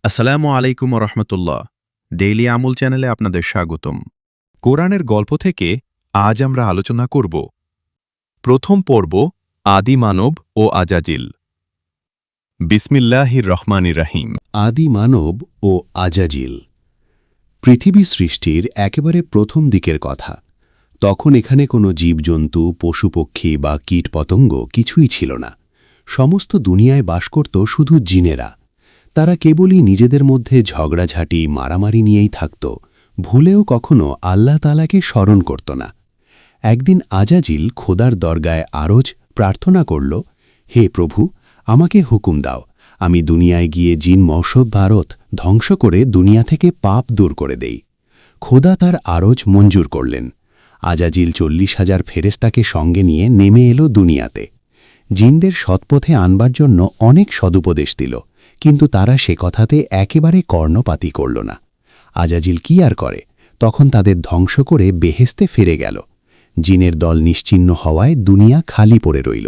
আসসালামু আলাইকুম রহমতুল্লাহ। ডেইলি আমল চ্যানেলে আপনাদের স্বাগতম। কোরআনের গল্প থেকে আজ আমরা আলোচনা করব প্রথম পর্ব, আদি মানব ও আজাজিল। বিসমিল্লাহির রহমানির রহিম। আদি মানব ও আজাজিল। পৃথিবী সৃষ্টির একেবারে প্রথম দিকের কথা। তখন এখানে কোনো জীবজন্তু, পশুপক্ষী বা কীটপতঙ্গ কিছুই ছিল না। সমস্ত দুনিয়ায় বাস করত শুধু জিনেরা। তারা কেবলই নিজেদের মধ্যে ঝগড়াঝাঁটি, মারামারি নিয়েই থাকত, ভুলেও কখনো আল্লাহ তাআলাকে স্মরণ করত না। একদিন আজাজিল খোদার দরগায় আরজ প্রার্থনা করল, হে প্রভু, আমাকে হুকুম দাও, আমি দুনিয়ায় গিয়ে জিন মশব ভারত ধ্বংস করে দুনিয়া থেকে পাপ দূর করে দেই। খোদা তার আরজ মঞ্জুর করলেন। আজাজিল 40,000 ফেরেশতাকে সঙ্গে নিয়ে নেমে এলো দুনিয়াতে। জিনদের সৎপথে আনবার জন্য অনেক সদুপদেশ দিল, কিন্তু তারা সে কথাতে একেবারে কর্ণপাতই করল না। আজাজিল কি আর করে, তখন তাদের ধ্বংস করে বেহেশতে ফিরে গেল। জিনের দল নিশ্চিহ্ন হওয়ায় দুনিয়া খালি পড়ে রইল।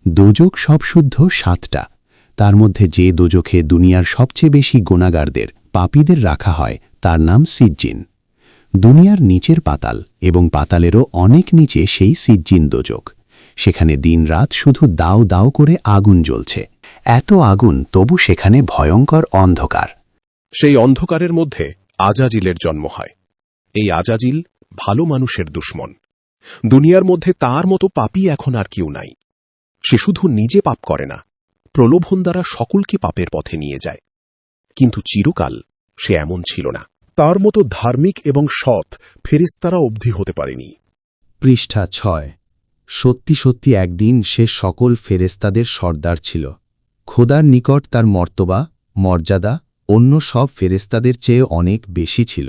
দোজখ সব শুদ্ধ 7টা। তার মধ্যে যে দোজখে দুনিয়ার সবচেয়ে বেশি গুনাহগারদের, পাপীদের রাখা হয়, তার নাম সিজ্জিন। দুনিয়ার নিচের পাতাল এবং পাতালেরও অনেক নিচে সেই সিজ্জিন দোজখ। সেখানে দিনরাত শুধু দাও দাও করে আগুন জ্বলছে। এত আগুন, তবু সেখানে ভয়ঙ্কর অন্ধকার। সেই অন্ধকারের মধ্যে আজাজিলের জন্ম হয়। এই আজাজিল ভালো মানুষের দুশমন। দুনিয়ার মধ্যে তার মতো পাপী এখন আর কেউ নাই। সে শুধু নিজে পাপ করে না, প্রলোভন দ্বারা সকলকে পাপের পথে নিয়ে যায়। কিন্তু চিরকাল সে এমন ছিল না। তার মতো ধার্মিক এবং সৎ ফেরেশতারা অবধি হতে পারেনি। পৃষ্ঠা 6। সত্যি সত্যি একদিন সে সকল ফেরেশতাদের সর্দার ছিল। খোদার নিকট তার মর্তবা, মর্যাদা অন্য সব ফেরেশতাদের চেয়ে অনেক বেশি ছিল।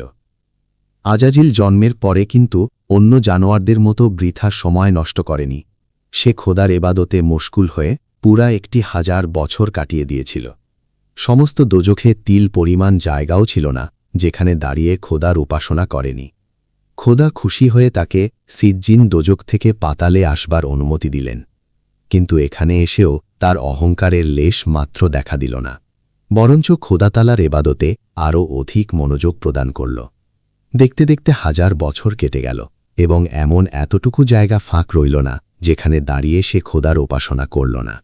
আজাজিল জন্মের পরে কিন্তু অন্য জানোয়ারদের মতো বৃথা সময় নষ্ট করেনি। সে খোদার এবাদতে মশগুল হয়ে পুরা 1000 বছর কাটিয়ে দিয়েছিল। সমস্ত দোজখে তিল পরিমাণ জায়গাও ছিল না যেখানে দাঁড়িয়ে খোদার উপাসনা করেনি। খোদা খুশি হয়ে তাকে সিজ্জিন দোজখ থেকে পাতালে আসবার অনুমতি দিলেন। কিন্তু এখানে এসেও তার অহংকারের লেশ মাত্র দেখা দিল না, বরঞ্চ খোদাতালার এবাদতে আরও অধিক মনোযোগ প্রদান করল। দেখতে দেখতে 1000 বছর কেটে গেল এবং এমন এতটুকু জায়গা ফাঁক রইল না যেখানে দাঁড়িয়ে সে খোদার উপাসনা করল না।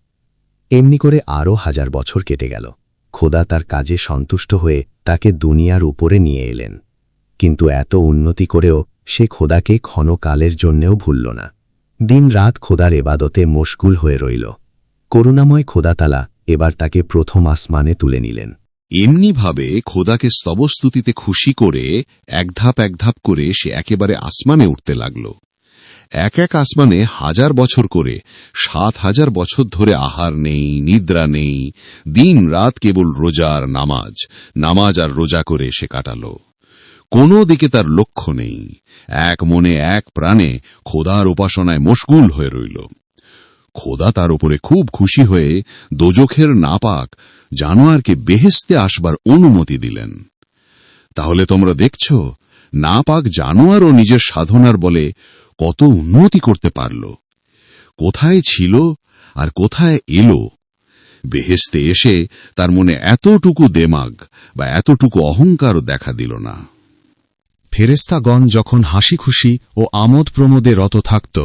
এমনি করে আরও 1000 বছর কেটে গেল। খোদা তার কাজে সন্তুষ্ট হয়ে তাকে দুনিয়ার উপরে নিয়ে এলেন। কিন্তু এত উন্নতি করেও সে খোদাকে ক্ষণকালের জন্যেও ভুলল না। দিন রাত খোদার এবাদতে মশগুল হয়ে রইল। করুণাময় খোদাতালা এবার তাকে প্রথম আসমানে তুলে নিলেন। এমনিভাবে খোদাকে স্তবস্তুতিতে খুশি করে এক ধাপ করে সে একেবারে আসমানে উঠতে লাগল। এক আসমানে 1000 বছর করে 7000 বছর ধরে আহার নেই, নিদ্রা নেই, দিন রাত কেবল রোজার নামাজ আর রোজা করে সে কাটাল। কোনো দিকে তার লক্ষ্য নেই। এক মনে এক প্রাণে খোদার উপাসনায় মশগুল হয়ে রইল। খোদা তার উপরে খুব খুশি হয়ে দোজখের নাপাক জানোয়ারকে বেহেশতে আসবার অনুমতি দিলেন। তাহলে তোমরা দেখছ, নাপাক জানোয়ারও নিজের সাধনার বলে কত উন্নতি করতে পারল। কোথায় ছিল আর কোথায় এলো। বেহেশতে এসে তার মনে এতটুকু দেমাগ বা এতটুকু অহংকারও দেখা দিল না। ফেরেশতাগণ যখন হাসি খুশি ও আমোদ প্রমোদে রত থাকত,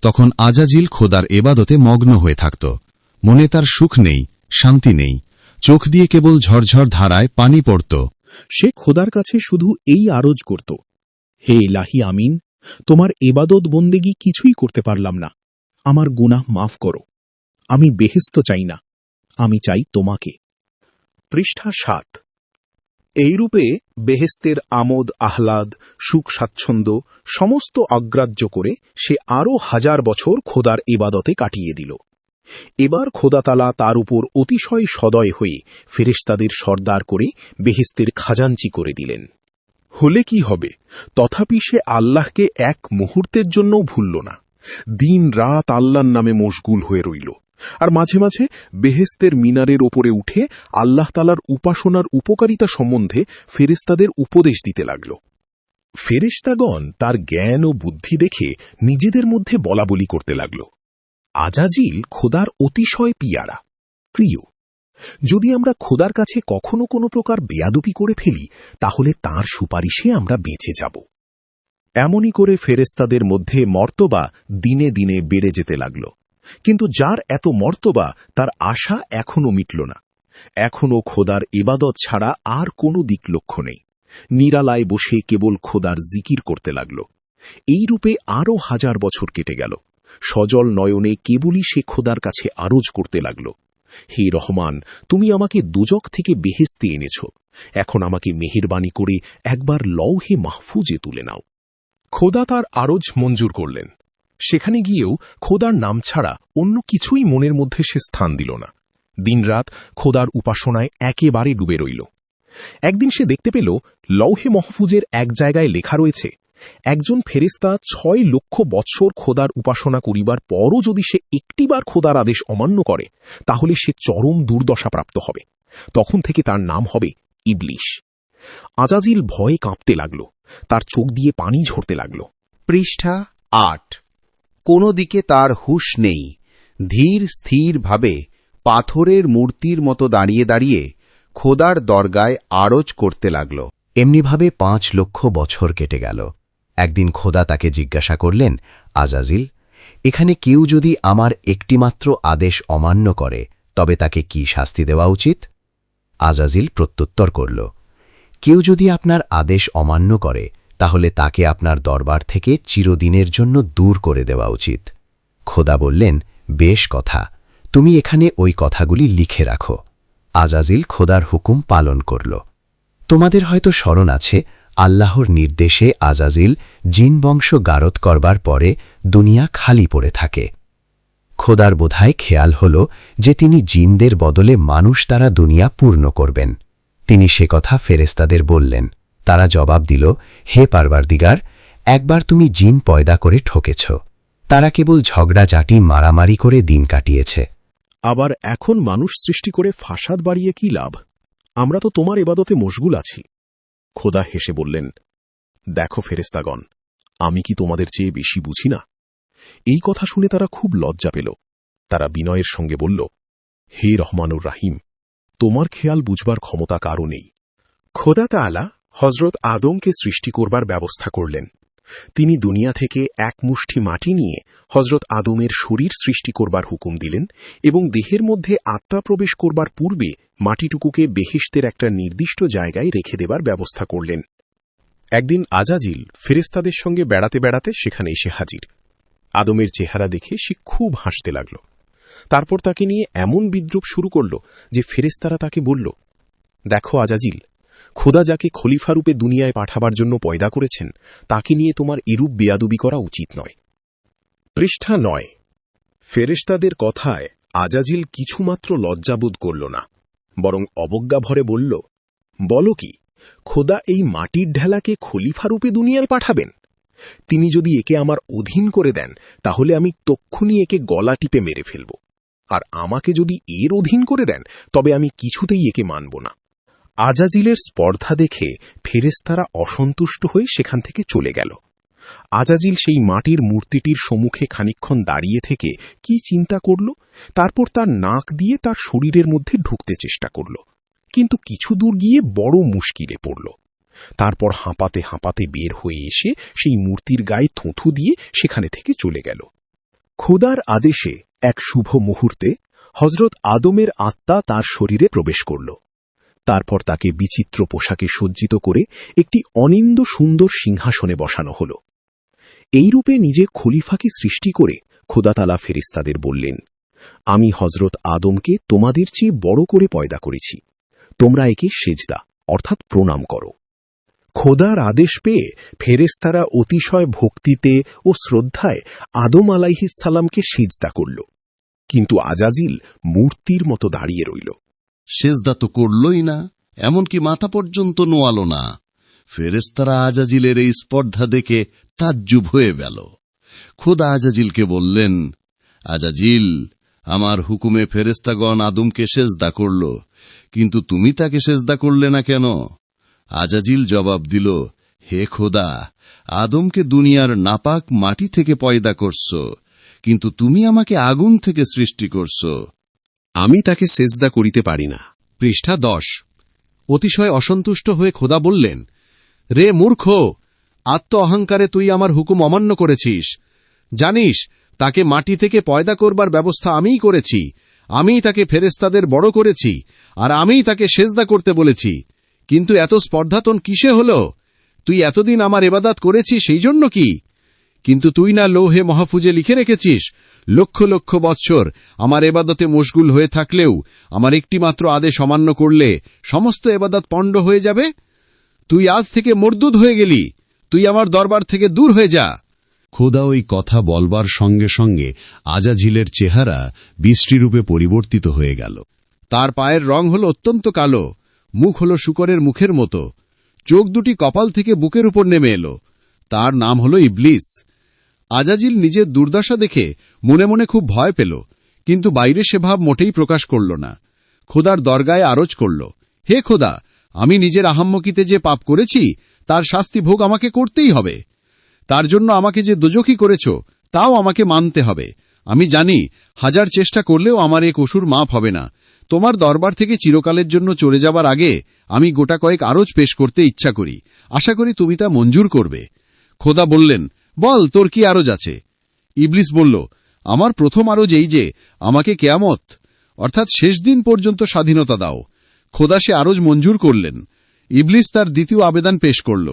তখন আজাজিল খোদার এবাদতে মগ্ন হয়ে থাকত। মনে তার সুখ নেই, শান্তি নেই, চোখ দিয়ে কেবল ঝরঝর ধারায় পানি পড়ত। সে খোদার কাছে শুধু এই আরজ করত, হে ইলাহি আমিন, তোমার এবাদত বন্দেগী কিছুই করতে পারলাম না, আমার গুনাহ মাফ করো। আমি বেহেশত চাই না, আমি চাই তোমাকে। পৃষ্ঠা 7। এইরূপে বেহেশতের আমোদ আহ্লাদ, সুখ স্বাচ্ছন্দ্য সমস্ত অগ্রাহ্য করে সে আরও 1000 বছর খোদার এবাদতে কাটিয়ে দিল। এবার খোদাতালা তার উপর অতিশয় সদয় হয়ে ফেরেশতাদের সর্দার করে বেহেশতের খাজাঞ্চি করে দিলেন। হলে কি হবে, তথাপি সে আল্লাহকে এক মুহূর্তের জন্যও ভুলল না। দিন রাত আল্লাহর নামে মশগুল হয়ে রইল, আর মাঝে মাঝে বেহেশতের মিনারের ওপরে উঠে আল্লাহ তাআলার উপাসনার উপকারিতা সম্বন্ধে ফেরেশতাদের উপদেশ দিতে লাগল। ফেরেশতাগণ তার জ্ঞান ও বুদ্ধি দেখে নিজেদের মধ্যে বলাবলি করতে লাগল, আজাজিল খোদার অতিশয় পিয়ারা, প্রিয়। যদি আমরা খোদার কাছে কখনো কোনো প্রকার বেয়াদবি করে ফেলি তাহলে তার সুপারিশে আমরা বেঁচে যাব। এমনই করে ফেরেশতাদের মধ্যে মর্তবা দিনে দিনে বেড়ে যেতে লাগল। কিন্তু যার এত মর্তবা তার আশা এখনো মিটল না। এখনো খোদার ইবাদত ছাড়া আর কোনো দিক লক্ষ্য নেই। নিরালায় বসে কেবল খোদার জিকির করতে লাগল। এই রূপে আরও 1000 বছর কেটে গেল। সজল নয়নে কেবলই সে খোদার কাছে আরজ করতে লাগল, হে রহমান, তুমি আমাকে দোজখ থেকে বেহেশতে এনেছ, এখন আমাকে মেহেরবানি করে একবার লৌহে মাহফুজে তুলে নাও। খোদা তার আরজ মঞ্জুর করলেন। সেখানে গিয়েও খোদার নাম ছাড়া অন্য কিছুই মনের মধ্যে সে স্থান দিল না। দিনরাত খোদার উপাসনায় একেবারে ডুবে রইল। একদিন সে দেখতে পেল লৌহে মাহফুজের এক জায়গায় লেখা রয়েছে, একজন ফেরেশতা 6 লক্ষ বৎসর খোদার উপাসনা করিবার পরও যদি সে একটিবার খোদার আদেশ অমান্য করে তাহলে সে চরম দুর্দশাপ্রাপ্ত হবে। তখন থেকে তার নাম হবে ইবলিশ। আজাজিল ভয়ে কাঁপতে লাগল, তার চোখ দিয়ে পানি ঝরতে লাগল। পৃষ্ঠা 8। কোনো দিকে তার হুঁশ নেই। ধীর স্থিরভাবে পাথরের মূর্তির মতো দাঁড়িয়ে দাঁড়িয়ে খোদার দরগায় আরজ করতে লাগল। এমনিভাবে 5 লক্ষ বছর কেটে গেল। একদিন খোদা তাকে জিজ্ঞাসা করলেন, আজাজিল, এখানে কেউ যদি আমার একটিমাত্র আদেশ অমান্য করে তবে তাকে কি শাস্তি দেওয়া উচিত? আজাজিল প্রত্যুত্তর করল, কেউ যদি আপনার আদেশ অমান্য করে তাহলে তাকে আপনার দরবার থেকে চিরদিনের জন্য দূর করে দেওয়া উচিত। খোদা বললেন, বেশ কথা, তুমি এখানে ওই কথাগুলি লিখে রাখো। আজাজিল খোদার হুকুম পালন করল। তোমাদের হয়তো স্মরণ আছে, আল্লাহর নির্দেশে আজাজিল জিন বংশ গারদ করবার পরে দুনিয়া খালি পড়ে থাকে। খোদার বোধহয় খেয়াল হল যে তিনি জিনদের বদলে মানুষ দ্বারা দুনিয়া পূর্ণ করবেন। তিনি সে কথা ফেরেশতাদের বললেন। তারা জবাব দিল, হে পারওয়ারদিগার, একবার তুমি জিন পয়দা করে ঠকেছ। তারা কেবল ঝগড়াঝাটি মারামারি করে দিন কাটিয়েছে। আবার এখন মানুষ সৃষ্টি করে ফাসাদ বাড়িয়ে কি লাভ? আমরা তো তোমার ইবাদতে মশগুল আছি। খোদা হেসে বললেন, দেখো ফেরেশতাগণ, আমি কি তোমাদের চেয়ে বেশি বুঝি না? এই কথা শুনে তারা খুব লজ্জা পেল। তারা বিনয়ের সঙ্গে বলল, হে রহমানুর রাহিম, তোমার খেয়াল বুঝবার ক্ষমতা কারও নেই। খোদা তাআলা হযরত আদমকে সৃষ্টি করবার ব্যবস্থা করলেন। তিনি দুনিয়া থেকে এক মুষ্টি মাটি নিয়ে হযরত আদমের শরীর সৃষ্টি করবার হুকুম দিলেন এবং দেহের মধ্যে আত্মা প্রবেশ করবার পূর্বে মাটিটুকুকে বেহেশতের একটা নির্দিষ্ট জায়গায় রেখে দেবার ব্যবস্থা করলেন। একদিন আজাজিল ফেরেশতাদের সঙ্গে বেড়াতে বেড়াতে সেখানে এসে হাজির। আদমের চেহারা দেখে সে খুব হাসতে লাগল। তারপর তাকে নিয়ে এমন বিদ্রূপ শুরু করল যে ফেরেশতারা তাকে বলল, দেখো আজাজিল, খোদা যাকে খলিফারূপে দুনিয়ায় পাঠাবার জন্য পয়দা করেছেন তাকে নিয়ে তোমার এরূপ বেয়াদবি করা উচিত নয়। পৃষ্ঠা 9। ফেরেশতাদের কথায় আজাজিল কিছুমাত্র লজ্জাবোধ করল না, বরং অবজ্ঞা ভরে বলল, বলো কি, খোদা এই মাটির ঢেলাকে খলিফারূপে দুনিয়ায় পাঠাবেন? তিনি যদি একে আমার অধীন করে দেন তাহলে আমি তক্ষুনি একে গলা টিপে মেরে ফেলব, আর আমাকে যদি এর অধীন করে দেন তবে আমি কিছুতেই একে মানব না। আজাজিলের স্পর্ধা দেখে ফেরেশতারা অসন্তুষ্ট হয়ে সেখান থেকে চলে গেল। আজাজিল সেই মাটির মূর্তিটির সম্মুখে খানিকক্ষণ দাঁড়িয়ে থেকে কি চিন্তা করল, তারপর তার নাক দিয়ে তার শরীরের মধ্যে ঢুকতে চেষ্টা করল, কিন্তু কিছু দূর গিয়ে বড় মুশকিলে পড়ল। তারপর হাঁপাতে হাঁপাতে বের হয়ে এসে সেই মূর্তির গায়ে থুথু দিয়ে সেখানে থেকে চলে গেল। খোদার আদেশে এক শুভ মুহূর্তে হযরত আদমের আত্মা তার শরীরে প্রবেশ করল। তারপর তাকে বিচিত্র পোশাকে সজ্জিত করে একটি অনিন্দ সুন্দর সিংহাসনে বসানো হল। এইরূপে নিজে খলিফাকে সৃষ্টি করে খোদা তাআলা ফেরেশতাদের বললেন, আমি হযরত আদমকে তোমাদের চেয়ে বড় করে পয়দা করেছি, তোমরা একে সেজদা অর্থাৎ প্রণাম করো। খোদার আদেশ পেয়ে ফেরেশতারা অতিশয় ভক্তিতে ও শ্রদ্ধায় আদম আলাইহিস সালামকে সিজদা করল, কিন্তু আজাজিল মূর্তির মতো দাঁড়িয়ে রইল। সেজদা তো করলই না, এমনকি মাথা পর্যন্ত নোয়াল না। ফেরেশতারা আজাজিলের এই স্পর্ধা দেখে তাজ্জুব হয়ে গেল। খোদা আজাজিলকে বললেন, আজাজিল, আমার হুকুমে ফেরেশতাগণ আদমকে সেজদা করল, কিন্তু তুমি তাকে সেজদা করলে না কেন? আজাজিল জবাব দিল, হে খোদা, আদমকে দুনিয়ার নাপাক মাটি থেকে পয়দা করছ, কিন্তু তুমি আমাকে আগুন থেকে সৃষ্টি করছ। আমি তাকে সেজদা করিতে পারি না। পৃষ্ঠা 10। অতিশয় অসন্তুষ্ট হয়ে খোদা বললেন, রে মূর্খ, আত্ম অহংকারে তুই আমার হুকুম অমান্য করেছিস। জানিস তাকে মাটি থেকে পয়দা করবার ব্যবস্থা আমিই করেছি, আমিই তাকে ফেরেশতাদের বড় করেছি, আর আমিই তাকে সেজদা করতে বলেছি। কিন্তু এত স্পর্ধাতন কিসে হল? তুই এতদিন আমার ইবাদত করেছিস সেই জন্য কি? কিন্তু তুই না লৌহে মাহফুজে লিখে রেখেছিস, লক্ষ লক্ষ বৎসর আমার এবাদতে মশগুল হয়ে থাকলেও আমার একটিমাত্র আদেশ অমান্য করলে সমস্ত এবাদত পণ্ড হয়ে যাবে। তুই আজ থেকে মরদুদ হয়ে গেলি, তুই আমার দরবার থেকে দূর হয়ে যা। খোদা ওই কথা বলবার সঙ্গে সঙ্গে আজাজিলের চেহারা বৃষ্টিরূপে পরিবর্তিত হয়ে গেল। তার পায়ের রং হল অত্যন্ত কালো, মুখ হল শূকরের মুখের মতো, চোখ দুটি কপাল থেকে বুকের উপর নেমে এলো। তার নাম হল ইবলিস। আজাজিল নিজের দুর্দশা দেখে মনে মনে খুব ভয় পেল, কিন্তু বাইরে সে ভাব মোটেই প্রকাশ করল না। খোদার দরগায় আরজ করল, হে খোদা, আমি নিজের আহাম্মকিতে যে পাপ করেছি তার শাস্তি ভোগ আমাকে করতেই হবে। তার জন্য আমাকে যে দোজখী করেছ তাও আমাকে মানতে হবে। আমি জানি হাজার চেষ্টা করলেও আমার এ কসুর মাফ হবে না। তোমার দরবার থেকে চিরকালের জন্য চলে যাবার আগে আমি গোটা কয়েক আরজ পেশ করতে ইচ্ছা করি, আশা করি তুমি তা মঞ্জুর করবে। খোদা বললেন, বল, তোর কি আরজ আছে? ইবলিস বলল, আমার প্রথম আরজ এই যে আমাকে কেয়ামত অর্থাৎ শেষ দিন পর্যন্ত স্বাধীনতা দাও। খোদা সে আরজ মঞ্জুর করলেন। ইবলিস তার দ্বিতীয় আবেদন পেশ করল,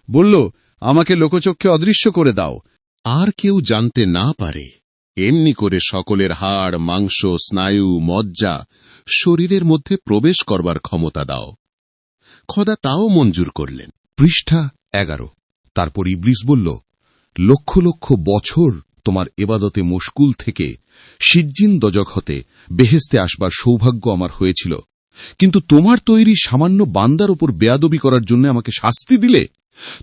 বলল, আমাকে লোকচক্ষে অদৃশ্য করে দাও, আর কেউ জানতে না পারে এমনি করে সকলের হাড়, মাংস, স্নায়ু, মজ্জা শরীরের মধ্যে প্রবেশ করবার ক্ষমতা দাও। খোদা তাও মঞ্জুর করলেন। পৃষ্ঠা 11। তারপর ইবলিস বলল, লক্ষ লক্ষ বছর তোমার এবাদতে মশগুল থেকে সিজ্জিন দজক হতে বেহেস্তে আসবার সৌভাগ্য আমার হয়েছিল, কিন্তু তোমার তৈরি সামান্য বান্দার ওপর বেয়াদবি করার জন্য আমাকে শাস্তি দিলে।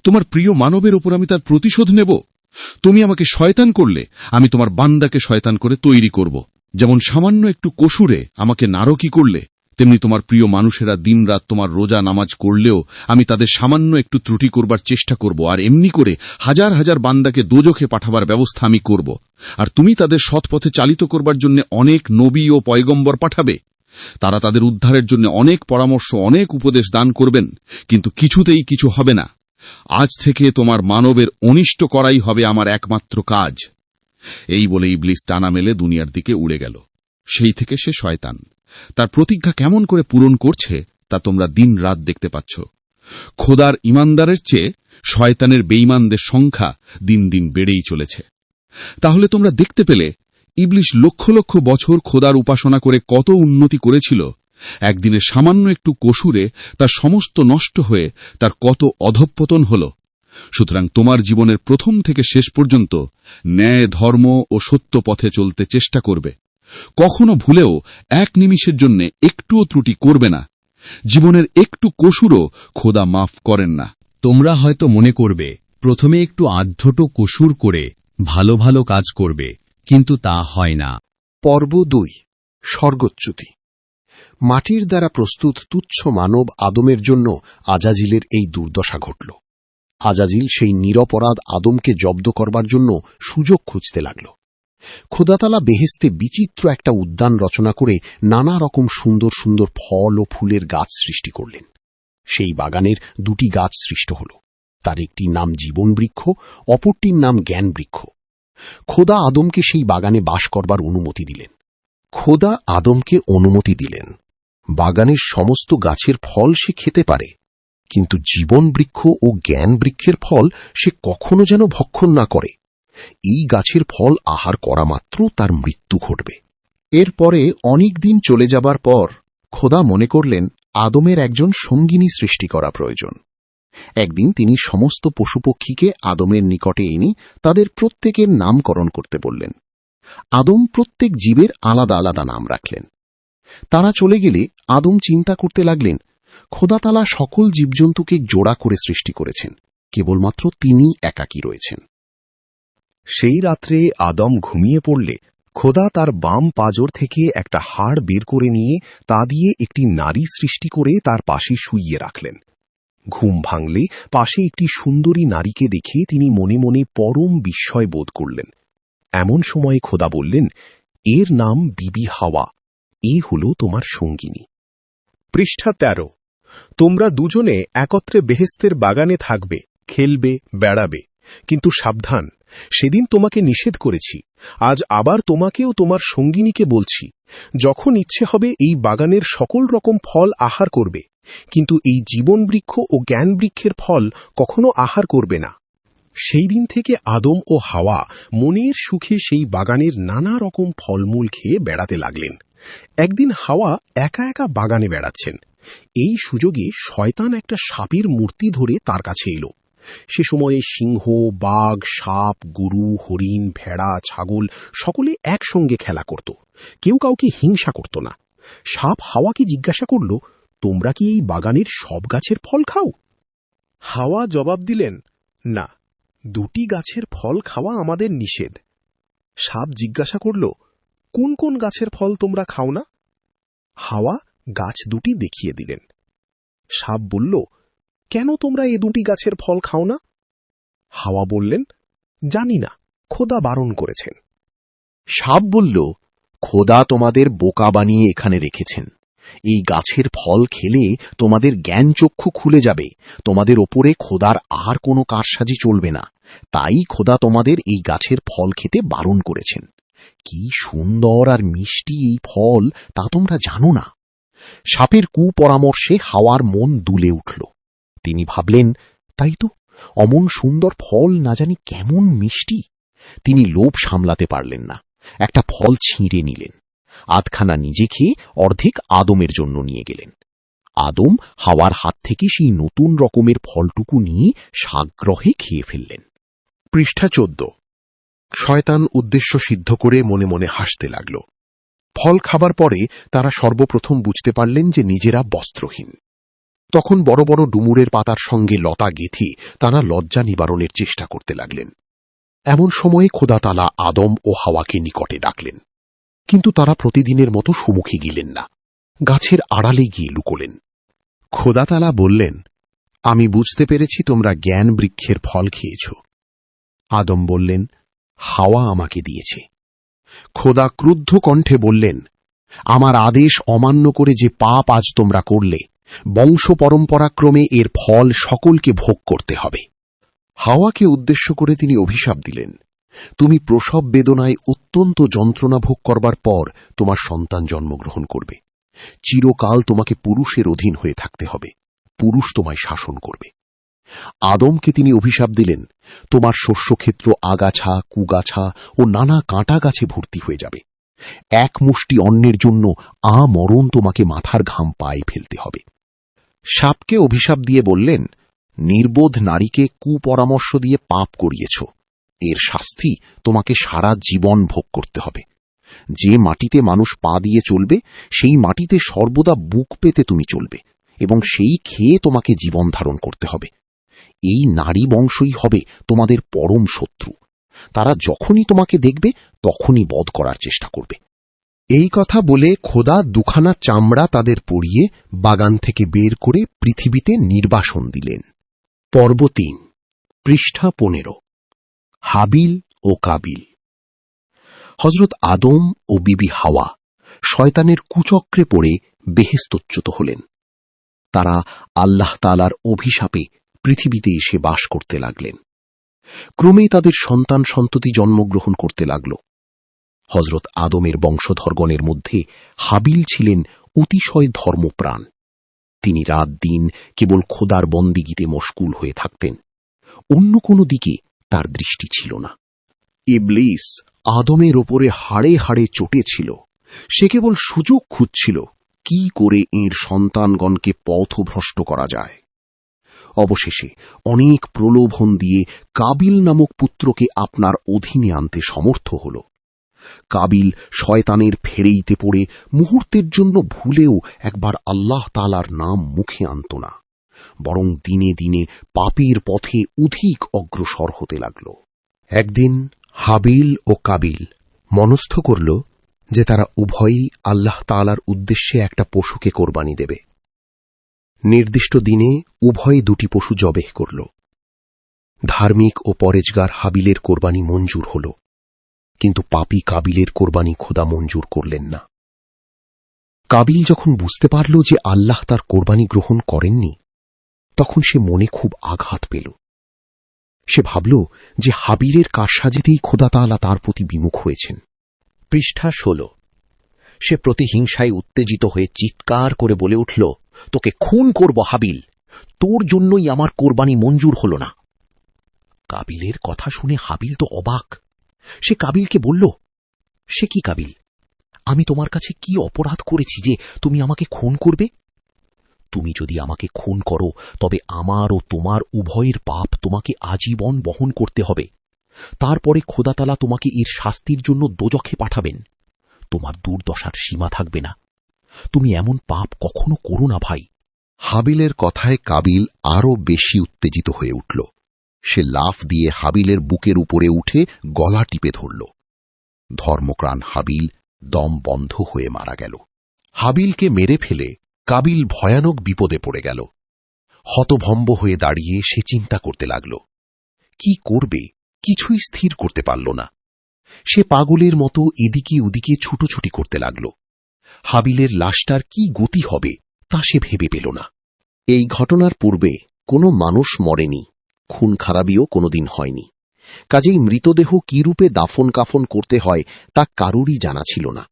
তোমার প্রিয় মানবের ওপর আমি তার প্রতিশোধ নেব। তুমি আমাকে শয়তান করলে, আমি তোমার বান্দাকে শয়তান করে তৈরি করব। যেমন সামান্য একটু কসুরে আমাকে নারকী করলে, তেমনি তোমার প্রিয় মানুষেরা দিনরাত তোমার রোজা নামাজ করলেও আমি তাদের সামান্য একটু ত্রুটি করবার চেষ্টা করব, আর এমনি করে হাজার হাজার বান্দাকে দোজখে পাঠাবার ব্যবস্থা আমি করব। আর তুমি তাদের সৎপথে চালিত করবার জন্য অনেক নবী ও পয়গম্বর পাঠাবে। তারা তাদের উদ্ধারের জন্য অনেক পরামর্শ, অনেক উপদেশ দান করবেন, কিন্তু কিছুতেই কিছু হবে না। আজ থেকে তোমার মানবের অনিষ্ট করাই হবে আমার একমাত্র কাজ। এই বলে ইবলিস টানা মেলে দুনিয়ার দিকে উড়ে গেল। সেই থেকে সে শয়তান। তার প্রতিজ্ঞা কেমন করে পূরণ করছে তা তোমরা দিন রাত দেখতে পাচ্ছ। খোদার ইমানদারের চেয়ে শয়তানের বেঈমানদের সংখ্যা দিন দিন বেড়েই চলেছে। তাহলে তোমরা দেখতে পেলে ইবলিস লক্ষ লক্ষ বছর খোদার উপাসনা করে কত উন্নতি করেছিল, একদিনে সামান্য একটু কসুরে তার সমস্ত নষ্ট হয়ে তার কত অধঃপতন হল। সুতরাং তোমার জীবনের প্রথম থেকে শেষ পর্যন্ত ন্যায়, ধর্ম ও সত্য পথে চলতে চেষ্টা করবে। কখনো ভুলেও এক নিমিষের জন্য একটুও ত্রুটি করবে না। জীবনের একটু কসুরও খোদা মাফ করেন না। তোমরা হয়তো মনে করবে প্রথমে একটু আধটো কসুর করে ভালো ভালো কাজ করবে, কিন্তু তা হয় না। পর্ব 2। স্বর্গচ্যুতি। মাটির দ্বারা প্রস্তুত তুচ্ছ মানব আদমের জন্য আজাজিলের এই দুর্দশা ঘটল। আজাজিল সেই নিরপরাধ আদমকে জব্দ করবার জন্য সুযোগ খুঁজতে লাগল। খোদাতালা বেহেস্তে বিচিত্র একটা উদ্যান রচনা করে নানা রকম সুন্দর সুন্দর ফল ও ফুলের গাছ সৃষ্টি করলেন। সেই বাগানের 2টি গাছ সৃষ্ট হল। তার একটির নাম জীবন বৃক্ষ, অপরটির নাম জ্ঞান বৃক্ষ। খোদা আদমকে সেই বাগানে বাস করবার অনুমতি দিলেন। খোদা আদমকে অনুমতি দিলেন বাগানের সমস্ত গাছের ফল সে খেতে পারে, কিন্তু জীবন বৃক্ষ ও জ্ঞান বৃক্ষের ফল সে কখনো যেন ভক্ষণ না করে। এই গাছের ফল আহার করা মাত্র তার মৃত্যু ঘটবে। এরপরে অনেক দিন চলে যাবার পর খোদা মনে করলেন আদমের একজন সঙ্গিনী সৃষ্টি করা প্রয়োজন। একদিন তিনি সমস্ত পশুপক্ষীকে আদমের নিকটে এনে তাদের প্রত্যেকের নামকরণ করতে বললেন। আদম প্রত্যেক জীবের আলাদা আলাদা নাম রাখলেন। তারা চলে গেলে আদম চিন্তা করতে লাগলেন, খোদাতালা সকল জীবজন্তুকে জোড়া করে সৃষ্টি করেছেন, কেবলমাত্র তিনি একাকী রয়েছেন। সেই রাত্রে আদম ঘুমিয়ে পড়লে খোদা তার বাম পাঁজর থেকে একটা হাড় বের করে নিয়ে তা দিয়ে একটি নারী সৃষ্টি করে তার পাশে শুইয়ে রাখলেন। ঘুম ভাঙলে পাশে একটি সুন্দরী নারীকে দেখে তিনি মনে মনে পরম বিস্ময় বোধ করলেন। এমন সময়ে খোদা বললেন, এর নাম বিবি হাওয়া, এ হল তোমার সঙ্গিনী। পৃষ্ঠা 13। তোমরা দুজনে একত্রে বেহেস্তের বাগানে থাকবে, খেলবে, বেড়াবে, কিন্তু সাবধান, সেদিন তোমাকে নিষেধ করেছি। আজ আবার তোমাকেও তোমার সঙ্গিনীকে বলছি, যখন ইচ্ছে হবে এই বাগানের সকল রকম ফল আহার করবে, কিন্তু এই জীবন বৃক্ষ ও জ্ঞান বৃক্ষের ফল কখনো আহার করবে না। সেই দিন থেকে আদম ও হাওয়া মনের সুখে সেই বাগানের নানা রকম ফলমূল খেয়ে বেড়াতে লাগলেন। একদিন হাওয়া একা একা বাগানে বেড়াচ্ছেন। এই সুযোগে শয়তান একটা সাপের মূর্তি ধরে তার কাছে এলো। সে সময়ে সিংহ, বাঘ, সাপ, গরু, হরিণ, ভেড়া, ছাগল সকলে একসঙ্গে খেলা করত। কেউ কাউকে হিংসা করত না। সাপ হাওয়াকে জিজ্ঞাসা করল, তোমরা কি এই বাগানের সব গাছের ফল খাও? হাওয়া জবাব দিলেন, না, 2টি গাছের ফল খাওয়া আমাদের নিষেধ। সাপ জিজ্ঞাসা করল, কোন কোন গাছের ফল তোমরা খাও না? হাওয়া গাছ 2টি দেখিয়ে দিলেন। সাপ বলল, কেন তোমরা এ 2টি গাছের ফল খাও না? হাওয়া বললেন, জানি না, খোদা বারণ করেছেন। সাপ বলল, খোদা তোমাদের বোকা বানিয়ে এখানে রেখেছেন। এই গাছের ফল খেলে তোমাদের জ্ঞান চক্ষু খুলে যাবে, তোমাদের ওপরে খোদার আর কোনো কারসাজি চলবে না, তাই খোদা তোমাদের এই গাছের ফল খেতে বারণ করেছেন। কি সুন্দর আর মিষ্টি এই ফল তা তোমরা জানো না। সাপের কুপরামর্শে হাওয়ার মন দুলে উঠল। তিনি ভাবলেন, তাই তো, অমন সুন্দর ফল না জানি কেমন মিষ্টি। তিনি লোভ সামলাতে পারলেন না, একটা ফল ছিঁড়ে নিলেন। আধখানা নিজে খেয়ে অর্ধেক আদমের জন্য নিয়ে গেলেন। আদম হাওয়ার হাত থেকে সেই নতুন রকমের ফলটুকু নিয়ে সাগ্রহে খেয়ে ফেললেন। পৃষ্ঠা 14। শয়তান উদ্দেশ্য সিদ্ধ করে মনে মনে হাসতে লাগল। ফল খাবার পরে তারা সর্বপ্রথম বুঝতে পারলেন যে নিজেরা বস্ত্রহীন। তখন বড় বড় ডুমুরের পাতার সঙ্গে লতা গেঁথে তারা লজ্জা নিবারণের চেষ্টা করতে লাগলেন। এমন সময়ে খোদা তাআলা আদম ও হাওয়াকে নিকটে ডাকলেন, কিন্তু তারা প্রতিদিনের মতো সম্মুখে গেলেন না, গাছের আড়ালে গিয়ে লুকোলেন। খোদা তাআলা বললেন, আমি বুঝতে পেরেছি তোমরা জ্ঞান বৃক্ষের ফল খেয়েছ। আদম বললেন, হাওয়া আমাকে দিয়েছে। খোদা ক্রুদ্ধ কণ্ঠে বললেন, আমার আদেশ অমান্য করে যে পাপ আজ তোমরা করলে, বংশ পরম্পরাক্রমে এর ফল সকলকে ভোগ করতে হবে। হাওয়াকে উদ্দেশ্য করে তিনি অভিশাপ দিলেন, তুমি প্রসব বেদনায় অত্যন্ত যন্ত্রণা ভোগ করবার পর তোমার সন্তান জন্মগ্রহণ করবে। চিরকাল তোমাকে পুরুষের অধীন হয়ে থাকতে হবে, পুরুষ তোমায় শাসন করবে। আদমকে তিনি অভিশাপ দিলেন, তোমার শস্যক্ষেত্র আগাছা, কুগাছা ও নানা কাঁটা গাছে ভর্তি হয়ে যাবে। এক মুষ্টি অন্নের জন্য মরণ তোমাকে মাথার ঘাম পায়ে ফেলতে হবে। সাপকে অভিশাপ দিয়ে বললেন, নির্বোধ নারীকে কুপরামর্শ দিয়ে পাপ করিয়েছ, এর শাস্তি তোমাকে সারা জীবন ভোগ করতে হবে। যে মাটিতে মানুষ পা দিয়ে চলবে, সেই মাটিতে সর্বদা বুক পেতে তুমি চলবে, এবং সেই খেয়ে তোমাকে জীবন ধারণ করতে হবে। এই নারী বংশই হবে তোমাদের পরম শত্রু। তারা যখনই তোমাকে দেখবে তখনই বধ করার চেষ্টা করবে। এই কথা বলে খোদা 2খানা চামড়া তাদের পরিয়ে বাগান থেকে বের করে পৃথিবীতে নির্বাসন দিলেন। পর্ব 3, পৃষ্ঠা 15। হাবিল ও কাবিল। হযরত আদম ও বিবি হাওয়া শয়তানের কুচক্রে পড়ে বেহেশতচ্যুত হলেন। তারা আল্লাহ তাআলার অভিশাপে পৃথিবীতে এসে বাস করতে লাগলেন। ক্রমেই তাদের সন্তান সন্ততি জন্মগ্রহণ করতে লাগল। হযরত আদমের বংশধরগণের মধ্যে হাবিল ছিলেন অতিশয় ধর্মপ্রাণ। তিনি রাত দিন কেবল খোদার বন্দিগিতে মশগুল হয়ে থাকতেন, অন্য কোনো দিকে তার দৃষ্টি ছিল না। ইবলিস আদমের ওপরে হাড়ে হাড়ে চটেছিল। সে কেবল সুযোগ খুঁজছিল কি করে এর সন্তানগণকে পথভ্রষ্ট করা যায়। অবশেষে অনেক প্রলোভন দিয়ে কাবিল নামক পুত্রকে আপনার অধীনে আনতে সমর্থ হল। কাবিল শয়তানের ফেরেইতে পড়ে মুহূর্তের জন্য ভুলেও একবার আল্লাহ তাআলার নাম মুখে আনত না, বরং দিনে দিনে পাপের পথে অধিক অগ্রসর হতে লাগল। একদিন হাবিল ও কাবিল মনস্থ করল যে তারা উভয়ই আল্লাহ তাআলার উদ্দেশ্যে একটা পশুকে কোরবানি দেবে। নির্দিষ্ট দিনে উভয়ে 2টি পশু জবেহ করল। ধার্মিক ও পরেজগার হাবিলের কোরবানি মঞ্জুর হল, কিন্তু পাপী কাবিলের কোরবানি খোদা মঞ্জুর করলেন না। কাবিল যখন বুঝতে পারল যে আল্লাহ তার কোরবানি গ্রহণ করেননি, তখন সে মনে খুব আঘাত পেল। সে ভাবল যে হাবিলের কারসাজিতেই খোদা তাআলা তার প্রতি বিমুখ হয়েছেন। পৃষ্ঠা 16। সে প্রতিহিংসায় উত্তেজিত হয়ে চিৎকার করে বলে উঠল, তোকে খুন করব হাবিল, তোর জন্যই আমার কোরবানি মঞ্জুর হল না। কাবিলের কথা শুনে হাবিল তো অবাক। সে কাবিলকে বলল, সে কি কাবিল, আমি তোমার কাছে কি অপরাধ করেছি যে তুমি আমাকে খুন করবে? তুমি যদি আমাকে খুন করো তবে আমার ও তোমার উভয়ের পাপ তোমাকে আজীবন বহন করতে হবে। তারপরে খোদা তাআলা তোমাকে এর শাস্তির জন্য দোজখে পাঠাবেন। তোমার দুর্দশার সীমা থাকবে না। তুমি এমন পাপ কখনো করো না ভাই। হাবিলের কথায় কাবিল আরও বেশি উত্তেজিত হয়ে উঠল। সে লাফ দিয়ে হাবিলের বুকের উপরে উঠে গলা টিপে ধরল। ধর্মপ্রাণ হাবিল দম বন্ধ হয়ে মারা গেল। হাবিলকে মেরে ফেলে কাবিল ভয়ানক বিপদে পড়ে গেল। হতভম্ব হয়ে দাঁড়িয়ে সে চিন্তা করতে লাগল। কি করবে কিছুই স্থির করতে পারল না। সে পাগলের মতো এদিকে ওদিকে ছুটোছুটি করতে লাগল। হাবিলের লাশটার কি গতি হবে তা সে ভেবে পেল না। এই ঘটনার পূর্বে কোনো মানুষ মরেনি, খুন খারাপিও কোনোদিন হয়নি। কাজেই মৃতদেহ কি রূপে দাফন কাফন করতে হয় তা কারুরই জানা ছিল না।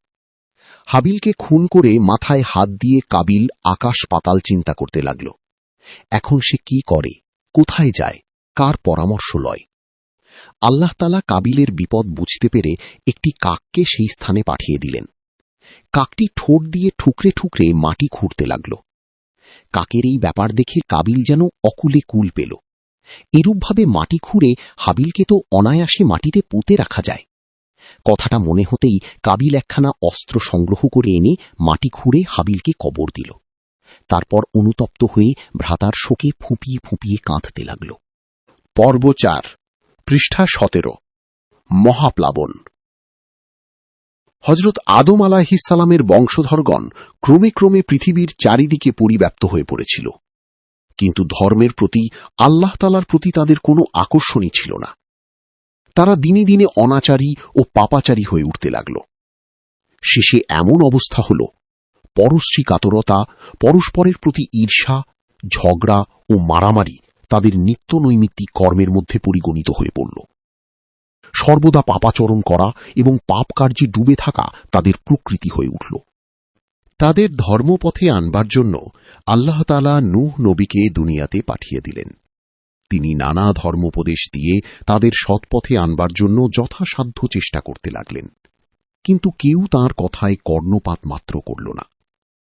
হাবিলকে খুন করে মাথায় হাত দিয়ে কাবিল আকাশ পাতাল চিন্তা করতে লাগল। এখন সে কি করে, কোথায় যায়, কার পরামর্শ লয়? আল্লাহ তাআলা কাবিলের বিপদ বুঝতে পেরে একটি কাককে সেই স্থানে পাঠিয়ে দিলেন। কাকটি ঠোঁট দিয়ে ঠুকরে ঠুকরে মাটি খুঁড়তে লাগল। কাকের এই ব্যাপার দেখে কাবিল যেন অকুলে কুল পেল। এরূপভাবে মাটি খুঁড়ে হাবিলকে তো অনায়াসে মাটিতে পুঁতে রাখা যায়। কথাটা মনে হতেই কাবিল একখানা অস্ত্র সংগ্রহ করে এনে মাটি খুঁড়ে হাবিলকে কবর দিল। তারপর অনুতপ্ত হয়ে ভ্রাতার শোকে ফুঁপিয়ে ফুঁপিয়ে কাঁদতে লাগল। পর্ব 4, পৃষ্ঠা 17। মহাপ্লাবন। হযরত আদম আলাইহিসসালামের বংশধরগণ ক্রমে ক্রমে পৃথিবীর চারিদিকে পরিব্যাপ্ত হয়ে পড়েছিল, কিন্তু ধর্মের প্রতি আল্লাহ তাআলার প্রতি তাদের কোনো আকর্ষণই ছিল না। তারা দিনে দিনে অনাচারী ও পাপাচারী হয়ে উঠতে লাগল। শেষে এমন অবস্থা হল, পরশ্রী কাতরতা, পরস্পরের প্রতি ঈর্ষা, ঝগড়া ও মারামারি তাদের নিত্য নৈমিত্তিক কর্মের মধ্যে পরিগণিত হয়ে পড়ল। সর্বদা পাপাচরণ করা এবং পাপ কার্যে ডুবে থাকা তাদের প্রকৃতি হয়ে উঠল। তাদের ধর্মপথে আনবার জন্য আল্লাহ তাআলা নূহ নবীকে দুনিয়াতে পাঠিয়ে দিলেন। তিনি নানা ধর্মোপদেশ দিয়ে তাদের সৎপথে আনবার জন্য যথাসাধ্য চেষ্টা করতে লাগলেন, কিন্তু কেউ তাঁর কথায় কর্ণপাত মাত্র করল না,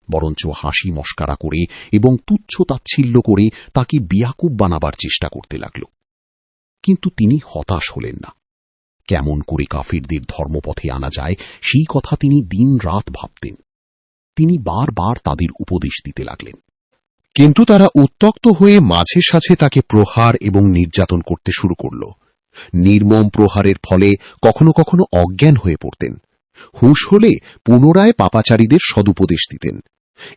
বরঞ্চ হাসি মস্কারা করে এবং তুচ্ছ তাচ্ছিল্য করে তাকে বিয়াকুব বানাবার চেষ্টা করতে লাগল। কিন্তু তিনি হতাশ হলেন না। কেমন করে কাফিরদের ধর্মপথে আনা যায় সেই কথা তিনি দিন রাত ভাবতেন। তিনি বারবার তাদের উপদেশ দিতে লাগলেন, কিন্তু তারা উত্ত্যক্ত হয়ে মাঝে সাঝে তাকে প্রহার এবং নির্যাতন করতে শুরু করল। নির্মম প্রহারের ফলে কখনো কখনো অজ্ঞান হয়ে পড়তেন। হুঁশ হলে পুনরায় পাপাচারীদের সদুপদেশ দিতেন।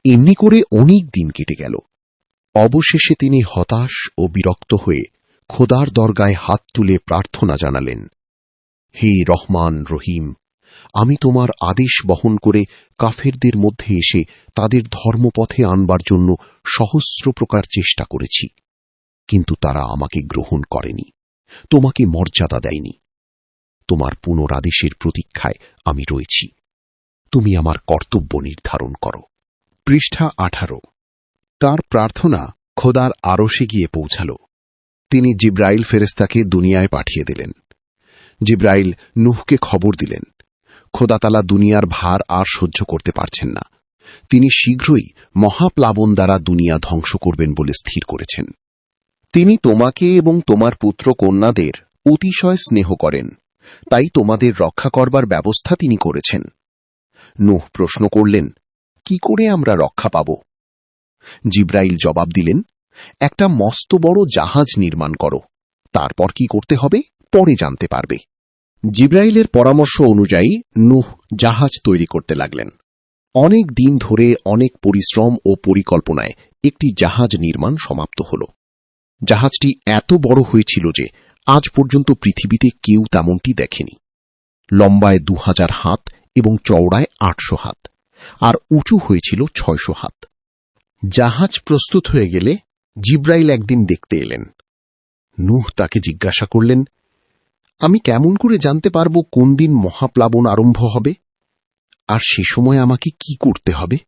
এমনি করে অনেক দিন কেটে গেল। অবশেষে তিনি হতাশ ও বিরক্ত হয়ে খোদার দরগায় হাত তুলে প্রার্থনা জানালেন, হে রহমান রহিম, আমি তোমার আদেশ বহন করে কাফেরদের মধ্যে এসে তাদের ধর্মপথে আনবার জন্য সহস্র প্রকার চেষ্টা করেছি, কিন্তু তারা আমাকে গ্রহণ করেনি, তোমাকে মর্যাদা দেয়নি। তোমার পুনরাদেশের প্রতীক্ষায় আমি রয়েছি। তুমি আমার কর্তব্য নির্ধারণ করো। পৃষ্ঠা 18। তার প্রার্থনা খোদার আরশে গিয়ে পৌঁছাল। তিনি জিব্রাইল ফেরেশতাকে দুনিয়ায় পাঠিয়ে দিলেন। জিব্রাইল নূহকে খবর দিলেন, খোদা তাআলা দুনিয়ার ভার আর সহ্য করতে পারছেন না। তিনি শীঘ্রই মহাপ্লাবন দ্বারা দুনিয়া ধ্বংস করবেন বলে স্থির করেছেন। তিনি তোমাকে এবং তোমার পুত্র কন্যাদের অতিশয় স্নেহ করেন, তাই তোমাদের রক্ষা করবার ব্যবস্থা তিনি করেছেন। নূহ প্রশ্ন করলেন, কি করে আমরা রক্ষা পাব? জিব্রাইল জবাব দিলেন, একটা মস্ত বড় জাহাজ নির্মাণ করো। তারপর কি করতে হবে পরে জানতে পারবে। জিব্রাইলের পরামর্শ অনুযায়ী নূহ জাহাজ তৈরি করতে লাগলেন। অনেক দিন ধরে অনেক পরিশ্রম ও পরিকল্পনায় একটি জাহাজ নির্মাণ সমাপ্ত হল। জাহাজটি এত বড় হয়েছিল যে আজ পর্যন্ত পৃথিবীতে কেউ তেমনটি দেখেনি। লম্বায় 2000 হাত এবং চওড়ায় 800 হাত, আর উঁচু হয়েছিল 600 হাত। জাহাজ প্রস্তুত হয়ে গেলে জিব্রাইল একদিন দেখতে এলেন। নূহ তাকে জিজ্ঞাসা করলেন, আমি কেমন করে জানতে পারব কোন দিন মহাপ্লাবন আরম্ভ হবে, আর সে সময় আমাকে কি করতে হবে?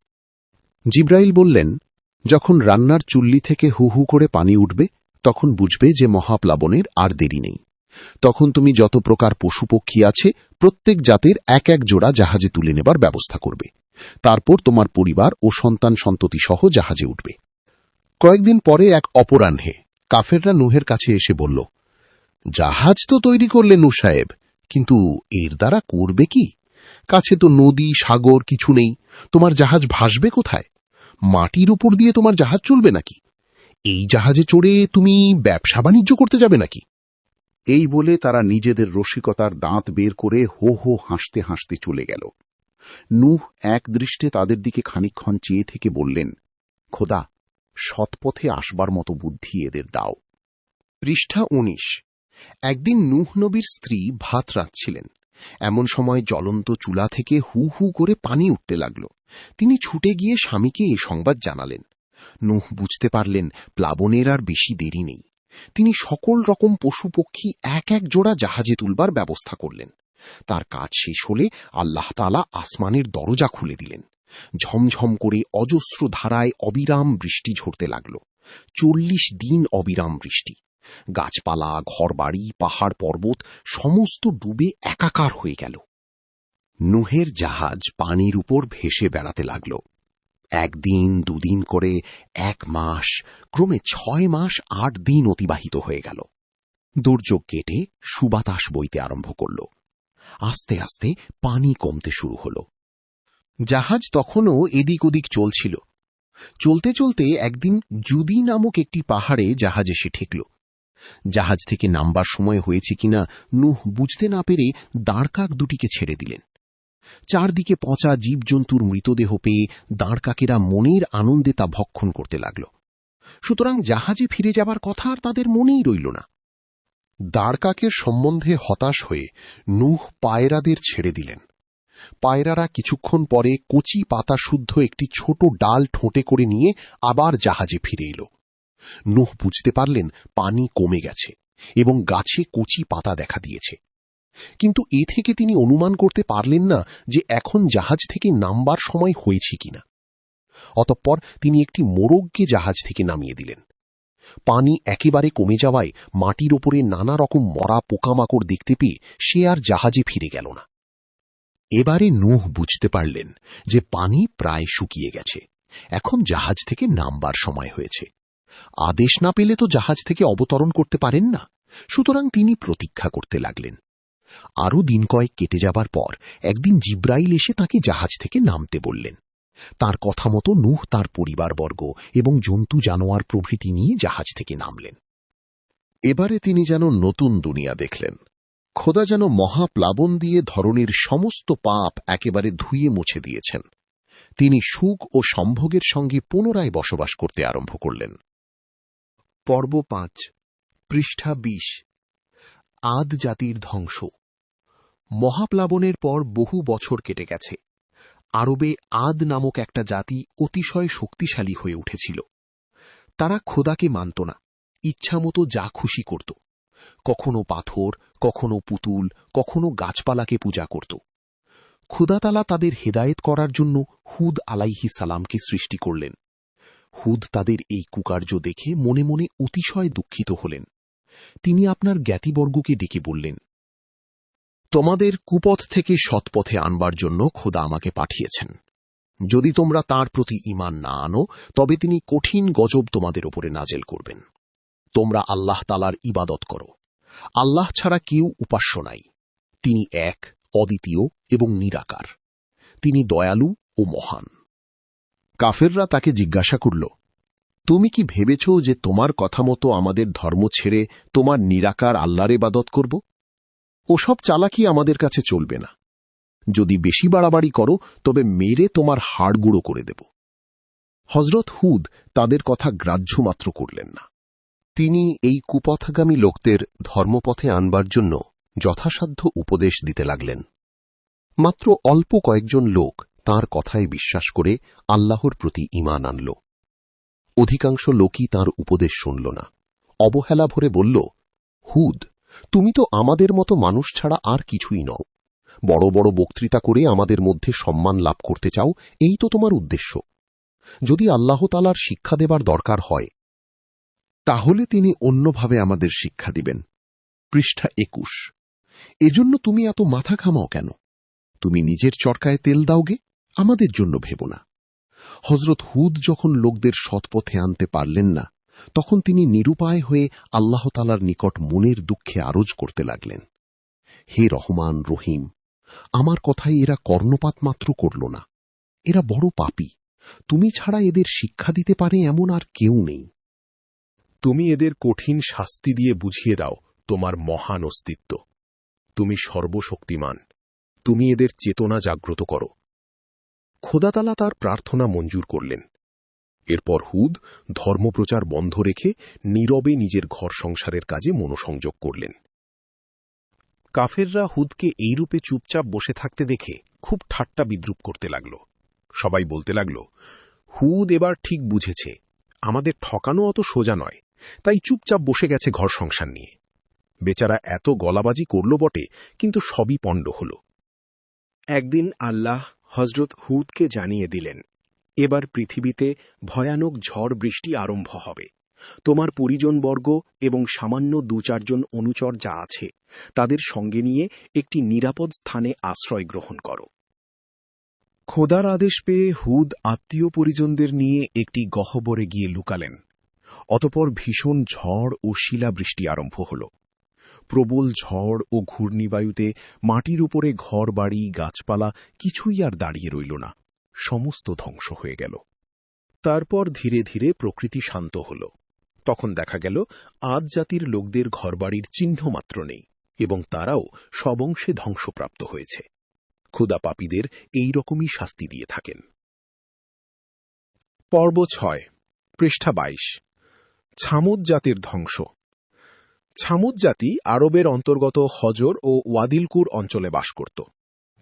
জিব্রাইল বললেন, যখন রান্নার চুল্লি থেকে হু হু করে পানি উঠবে তখন বুঝবে যে মহাপ্লাবনের আর দেরি নেই। তখন তুমি যত প্রকার পশুপক্ষী আছে প্রত্যেক জাতের এক এক জোড়া জাহাজে তুলে নেবার ব্যবস্থা করবে। তারপর তোমার পরিবার ও সন্তান সন্ততি সহ জাহাজে উঠবে। কয়েকদিন পরে এক অপরাহ্নে কাফেররা নূহের কাছে এসে বলল, জাহাজ তো তৈরি করলে নূহ সাহেব, কিন্তু এর দ্বারা করবে কি? কাছে তো নদী সাগর কিছু নেই, তোমার জাহাজ ভাসবে কোথায়? মাটির উপর দিয়ে তোমার জাহাজ চলবে নাকি? এই জাহাজে চড়ে তুমি ব্যবসা বাণিজ্য করতে যাবে নাকি? এই বলে তারা নিজেদের রসিকতার দাঁত বের করে হো হো হাসতে হাসতে চলে গেল। নূহ এক দৃষ্টে তাদের দিকে খানিকক্ষণ চেয়ে থেকে বললেন, খোদা, সৎপথে আসবার মতো বুদ্ধি এদের দাও। পৃষ্ঠা 19। একদিন নূহ নবীর স্ত্রী ভাত রাঁধছিলেন। এমন সময় জ্বলন্ত চুলা থেকে হু হু করে পানি উঠতে লাগল। তিনি ছুটে গিয়ে স্বামীকে এ সংবাদ জানালেন। নূহ বুঝতে পারলেন প্লাবনের আর বেশি দেরি নেই। তিনি সকল রকম পশুপক্ষী এক এক জোড়া জাহাজে তুলবার ব্যবস্থা করলেন। তার কাজ শেষ হলে আল্লাহ তাআলা আসমানের দরজা খুলে দিলেন। ঝমঝম করে অজস্র ধারায় অবিরাম বৃষ্টি ঝরতে লাগল। 40 দিন অবিরাম বৃষ্টি। গাছপালা, ঘরবাড়ি, পাহাড় পর্বত সমস্ত ডুবে একাকার হয়ে গেল। নূহের জাহাজ পানির উপর ভেসে বেড়াতে লাগল। একদিন দুদিন করে 1 মাস, ক্রমে 6 মাস 8 দিন অতিবাহিত হয়ে গেল। দুর্যোগ কেটে সুবাতাস বইতে আরম্ভ করল। আস্তে আস্তে পানি কমতে শুরু হল। জাহাজ তখনও এদিক ওদিক চলছিল। চলতে চলতে একদিন জুদি নামক একটি পাহাড়ে জাহাজ এসে ঠেকল। জাহাজ থেকে নামবার সময় হয়েছে কিনা নূহ বুঝতে না পেরে দাঁড়কাক দুটিকে ছেড়ে দিলেন। চারদিকে পচা জীবজন্তুর মৃতদেহ পেয়ে দাঁড়কাকেরা মনের আনন্দে তা ভক্ষণ করতে লাগল। সুতরাং জাহাজে ফিরে যাবার কথা আর তাদের মনেই রইল না। দাঁড়কাকের সম্বন্ধে হতাশ হয়ে নূহ পায়রাদের ছেড়ে দিলেন। পায়রারা কিছুক্ষণ পরে কচি পাতা শুদ্ধ একটি ছোট ডাল ঠোঁটে করে নিয়ে আবার জাহাজে ফিরে এল। নূহ বুঝতে পারলেন পানি কমে গেছে এবং গাছে কচি পাতা দেখা দিয়েছে। কিন্তু এ থেকে তিনি অনুমান করতে পারলেন না যে এখন জাহাজ থেকে নামবার সময় হয়েছে কিনা। অতঃপর তিনি একটি মোরগকে জাহাজ থেকে নামিয়ে দিলেন। পানি একেবারে কমে যাওয়ায় মাটির ওপরে নানা রকম মরা পোকামাকড় দেখতে পেয়ে সে আর জাহাজে ফিরে গেল না। এবারে নূহ বুঝতে পারলেন যে পানি প্রায় শুকিয়ে গেছে, এখন জাহাজ থেকে নামবার সময় হয়েছে। আদেশ না পেলে তো জাহাজ থেকে অবতরণ করতে পারেন না, সুতরাং তিনি প্রতীক্ষা করতে লাগলেন। আরও দিন কয়েক কেটে যাবার পর একদিন জিব্রাইল এসে তাকে জাহাজ থেকে নামতে বললেন। তার কথা মতো নূহ তার পরিবারবর্গ এবং জন্তু জানোয়ার প্রভৃতি নিয়ে জাহাজ থেকে নামলেন। এবারে তিনি যেন নতুন দুনিয়া দেখলেন। খোদা যেন মহাপ্লাবন দিয়ে ধরনের সমস্ত পাপ একেবারে ধুয়ে মুছে দিয়েছেন। তিনি সুখ ও সম্ভোগের সঙ্গে পুনরায় বসবাস করতে আরম্ভ করলেন। পর্ব 5, পৃষ্ঠা 20। আদ জাতির ধ্বংস। মহাপ্লাবনের পর বহু বছর কেটে গেছে। আরবে আদ নামক একটা জাতি অতিশয় শক্তিশালী হয়ে উঠেছিল। তারা খোদাকে মানত না, ইচ্ছামতো যা খুশি করত। কখনো পাথর, কখনো পুতুল, কখনো গাছপালাকে পূজা করত। খোদাতালা তাদের হেদায়েত করার জন্য হুদ আলাইহিস সালামকে সৃষ্টি করলেন। হুদ তাদের এই কুকার্য দেখে মনে মনে অতিশয় দুঃখিত হলেন। তিনি আপনার জ্ঞাতিবর্গকে ডেকে বললেন, তোমাদের কুপথ থেকে সৎপথে আনবার জন্য খোদা আমাকে পাঠিয়েছেন। যদি তোমরা তার প্রতি ঈমান না আনো তবে তিনি কঠিন গজব তোমাদের উপরে নাজেল করবেন। তোমরা আল্লাহ তাআলার ইবাদত করো। আল্লাহ ছাড়া কেউ উপাস্য নাই। তিনি এক, অদ্বিতীয় এবং নিরাকার। তিনি দয়ালু ও মহান। কাফেররা তাকে জিজ্ঞাসা করল, তুমি কি ভেবেছ যে তোমার কথা মতো আমাদের ধর্ম ছেড়ে তোমার নিরাকার আল্লাহর ইবাদত করব? ওসব চালাকি আমাদের কাছে চলবে না। যদি বেশি বাড়াবাড়ি করো তবে মেরে তোমার হাড় গুঁড়ো করে দেব। হযরত হুদ তাদের কথা গ্রাহ্য মাত্র করলেন না। তিনি এই কুপথগামী লোকদের ধর্মপথে আনবার জন্য যথাসাধ্য উপদেশ দিতে লাগলেন। মাত্র অল্প কয়েকজন লোক তাঁর কথায় বিশ্বাস করে আল্লাহর প্রতি ঈমান আনল। অধিকাংশ লোকই তাঁর উপদেশ শুনল না, অবহেলা ভরে বলল, হুদ, তুমি তো আমাদের মতো মানুষ ছাড়া আর কিছুই নও। বড় বড় বক্তৃতা করে আমাদের মধ্যে সম্মান লাভ করতে চাও, এই তো তোমার উদ্দেশ্য। যদি আল্লাহ তাআলার শিক্ষা দেবার দরকার হয়, তাহলে তিনি অন্যভাবে আমাদের শিক্ষা দিবেন। পৃষ্ঠা ২১। এজন্য তুমি এত মাথা ঘামাও কেন? তুমি নিজের চরকায় তেল দাওগে, আমাদের জন্য ভেবো না। হযরত হুদ যখন লোকদের সৎপথে আনতে পারলেন না, তখন তিনি নিরুপায় হয়ে আল্লাহ তাআলার নিকট মনের দুঃখে আরজ করতে লাগলেন, হে রহমান রহিম, আমার কথায় এরা কর্ণপাত মাত্র করল না। এরা বড় পাপী, তুমি ছাড়া এদের শিক্ষা দিতে পারে এমন আর কেউ নেই। তুমি এদের কঠিন শাস্তি দিয়ে বুঝিয়ে দাও তোমার মহান অস্তিত্ব। তুমি সর্বশক্তিমান, তুমি এদের চেতনা জাগ্রত করো। খোদাতালা তার প্রার্থনা মঞ্জুর করলেন। এরপর হুদ ধর্মপ্রচার বন্ধ রেখে নীরবে নিজের ঘর সংসারের কাজে মনোসংযোগ করলেন। কাফেররা হুদকে এইরূপে চুপচাপ বসে থাকতে দেখে খুব ঠাট্টা বিদ্রুপ করতে লাগল। সবাই বলতে লাগল, হুদ এবার ঠিক বুঝেছে আমাদের ঠকানো অত সোজা নয়, তাই চুপচাপ বসে গেছে ঘর সংসার নিয়ে। বেচারা এত গলাবাজি করল বটে, কিন্তু সবই পণ্ড হল। একদিন আল্লাহ হযরত হুদকে জানিয়ে দিলেন, এবার পৃথিবীতে ভয়ানক ঝড় বৃষ্টি আরম্ভ হবে। তোমার পরিজনবর্গ এবং সামান্য ২-৪ জন অনুচর যা আছে তাদের সঙ্গে নিয়ে একটি নিরাপদ স্থানে আশ্রয় গ্রহণ করো। খোদার আদেশ পেয়ে হুদ আত্মীয় পরিজনদের নিয়ে একটি গহ্বরে গিয়ে লুকালেন। অতঃপর ভীষণ ঝড় ও শিলাবৃষ্টি আরম্ভ হল। প্রবল ঝড় ও ঘূর্ণিবায়ুতে মাটির উপরে ঘরবাড়ি, গাছপালা কিছুই আর দাঁড়িয়ে রইল না, সমস্ত ধ্বংস হয়ে গেল। তারপর ধীরে ধীরে প্রকৃতি শান্ত হল। তখন দেখা গেল আদ জাতির লোকদের ঘরবাড়ির চিহ্নমাত্র নেই এবং তারাও সবংশে ধ্বংসপ্রাপ্ত হয়েছে। খোদা পাপীদের এই রকমই শাস্তি দিয়ে থাকেন। পর্ব ৬, পৃষ্ঠা ২২। ছামুদ জাতির ধ্বংস। ছামুদ জাতি আরবের অন্তর্গত হজর ও ওয়াদিলকুর অঞ্চলে বাস করত।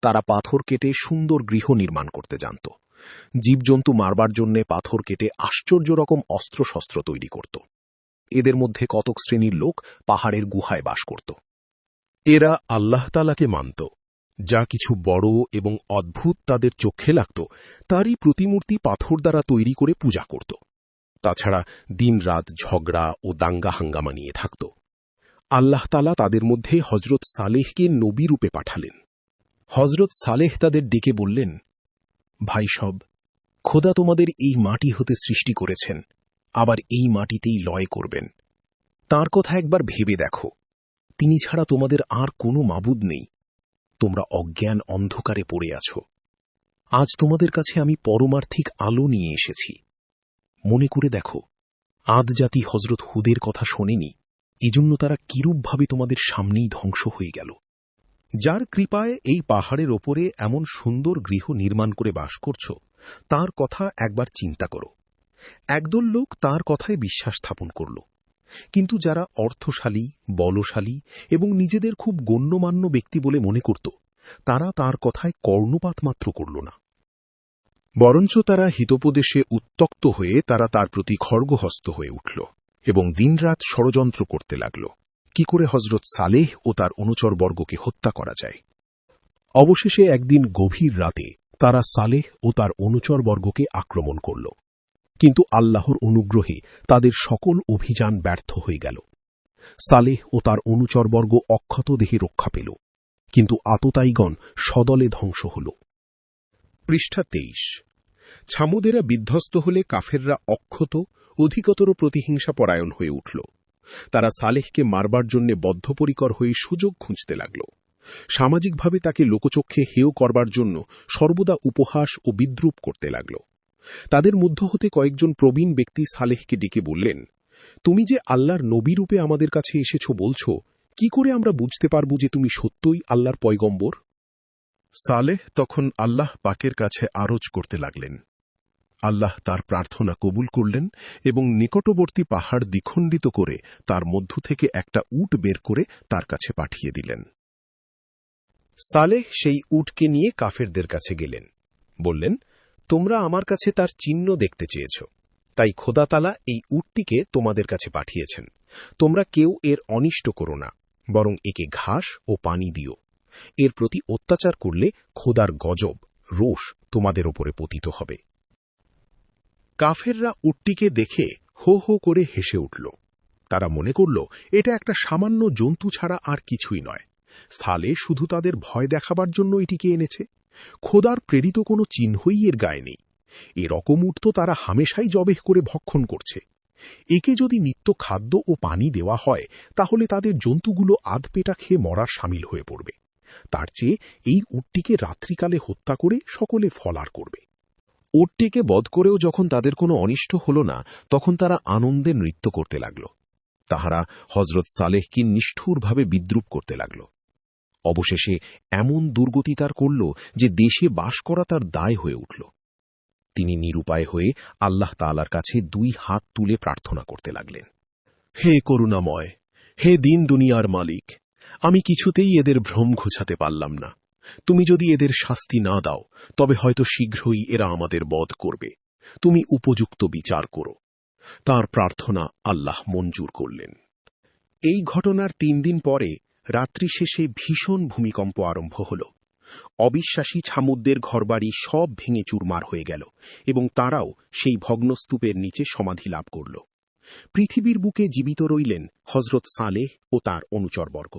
তারা পাথর কেটে সুন্দর গৃহ নির্মাণ করতে জানত। জীবজন্তু মারবার জন্য পাথর কেটে আশ্চর্য রকম অস্ত্রশস্ত্র তৈরি করত। এদের মধ্যে কতক শ্রেণীর লোক পাহাড়ের গুহায় বাস করত। এরা আল্লাহ তাআলাকে মানত। যা কিছু বড় এবং অদ্ভুত তাদের চোখে লাগত, তারই প্রতিমূর্তি পাথর দ্বারা তৈরি করে পূজা করত। তাছাড়া দিনরাত ঝগড়া ও দাঙ্গা হাঙ্গামা নিয়ে থাকত। আল্লাহ তাআলা তাদের মধ্যে হযরত সালেহকে নবী রূপে পাঠালেন। হযরত সালেহ তাদের ডেকে বললেন, ভাই সব, খোদা তোমাদের এই মাটি হতে সৃষ্টি করেছেন, আবার এই মাটিতেই লয় করবেন। তাঁর কথা একবার ভেবে দেখো, তিনি ছাড়া তোমাদের আর কোনো মাবুদ নেই। তোমরা অজ্ঞান অন্ধকারে পড়ে আছো। আজ তোমাদের কাছে আমি পরমার্থিক আলো নিয়ে এসেছি। মনে করে দেখো, আদ জাতি হযরত হুদের কথা শোনেনি, এজন্য তারা কিরূপভাবে তোমাদের সামনেই ধ্বংস হয়ে গেল। যার কৃপায় এই পাহাড়ের ওপরে এমন সুন্দর গৃহ নির্মাণ করে বাস করছ, তার কথা একবার চিন্তা করো। একদল লোক তার কথায় বিশ্বাস স্থাপন করল, কিন্তু যারা অর্থশালী, বলশালী এবং নিজেদের খুব গণ্যমান্য ব্যক্তি বলে মনে করত, তারা তার কথায় কর্ণপাত মাত্র করল না। বরঞ্চ তারা হিতোপদেশে উত্তক্ত হয়ে তারা তার প্রতি খড়গহস্ত হয়ে উঠল এবং দিনরাত ষড়যন্ত্র করতে লাগল, কি করে হযরত সালেহ ও তার অনুচরবর্গকে হত্যা করা যায়। অবশেষে একদিন গভীর রাতে তারা সালেহ ও তার অনুচরবর্গকে আক্রমণ করল, কিন্তু আল্লাহর অনুগ্রহে তাদের সকল অভিযান ব্যর্থ হয়ে গেল। সালেহ ও তার অনুচরবর্গ অক্ষত দেহে রক্ষা পেল, কিন্তু আততায়ীগণ সদলে ধ্বংস হল। পৃষ্ঠা ২৩। ছামুদেরা বিধ্বস্ত হলে কাফেররা অক্ষত অধিকতর প্রতিহিংসা পরায়ণ হয়ে উঠল। তারা সালেহকে মারবার জন্য বদ্ধপরিকর হয়ে সুযোগ খুঁজতে লাগল। সামাজিকভাবে তাকে লোকচক্ষে হেয় করবার জন্য সর্বদা উপহাস ও বিদ্রূপ করতে লাগল। তাদের মধ্য হতে কয়েকজন প্রবীণ ব্যক্তি সালেহকে ডেকে বললেন, তুমি যে আল্লাহর নবী রূপে আমাদের কাছে এসেছ বলছ, কি করে আমরা বুঝতে পারব যে তুমি সত্যই আল্লাহর পয়গম্বর? সালেহ তখন আল্লাহ পাকের কাছে আরজ করতে লাগলেন। আল্লাহ তার প্রার্থনা কবুল করলেন এবং নিকটবর্তী পাহাড় দ্বিখণ্ডিত করে তার মধ্য থেকে একটা উট বের করে তার কাছে পাঠিয়ে দিলেন। সালেহ সেই উটকে নিয়ে কাফেরদের কাছে গেলেন, বললেন, তোমরা আমার কাছে তার চিহ্ন দেখতে চেয়েছ, তাই খোদাতালা এই উটটিকে তোমাদের কাছে পাঠিয়েছেন। তোমরা কেউ এর অনিষ্ট করো না, বরং একে ঘাস ও পানি দিও। এর প্রতি অত্যাচার করলে খোদার গজব, রোষ তোমাদের ওপরে পতিত হবে। কাফেররা উটটিকে দেখে হো হো করে হেসে উঠল। তারা মনে করল এটা একটা সামান্য জন্তু ছাড়া আর কিছুই নয়। সালে শুধু তাদের ভয় দেখাবার জন্য এটিকে এনেছে। খোদার প্রেরিত কোনো চিহ্নই এর গায়ে নেই। এরকম উট তো তারা হামেশাই জবেহ করে ভক্ষণ করছে। একে যদি নিত্য খাদ্য ও পানি দেওয়া হয়, তাহলে তাদের জন্তুগুলো আধপেটা খেয়ে মরার সামিল হয়ে পড়বে। তার চেয়ে এই উটটিকে রাত্রিকালে হত্যা করে সকলে ফলার করবে। উটটিকে বধ করেও যখন তাদের কোনো অনিষ্ট হল না, তখন তারা আনন্দে নৃত্য করতে লাগল। তাহারা হজরত সালেহকে নিষ্ঠুরভাবে বিদ্রূপ করতে লাগল। অবশেষে এমন দুর্গতি তার করল যে দেশে বাস করা তার দায় হয়ে উঠল। তিনি নিরুপায় হয়ে আল্লাহ তাআলার কাছে 2 হাত তুলে প্রার্থনা করতে লাগলেন। হে করুণাময়, হে দিন দুনিয়ার মালিক, আমি কিছুতেই এদের ভ্রম ঘুচাতে পারলাম না। তুমি যদি এদের শাস্তি না দাও, তবে হয়তো শীঘ্রই এরা আমাদের বধ করবে। তুমি উপযুক্ত বিচার করো। তার প্রার্থনা আল্লাহ মঞ্জুর করলেন। এই ঘটনার 3 দিন পরে রাত্রি শেষে ভীষণ ভূমিকম্প আরম্ভ হল। অবিশ্বাসী ছামুদদের ঘরবাড়ি সব ভেঙে চুরমার হয়ে গেল এবং তারাও সেই ভগ্নস্তূপের নিচে সমাধি লাভ করল। পৃথিবীর বুকে জীবিত রইলেন হজরত সালেহ ও তার অনুচরবর্গ।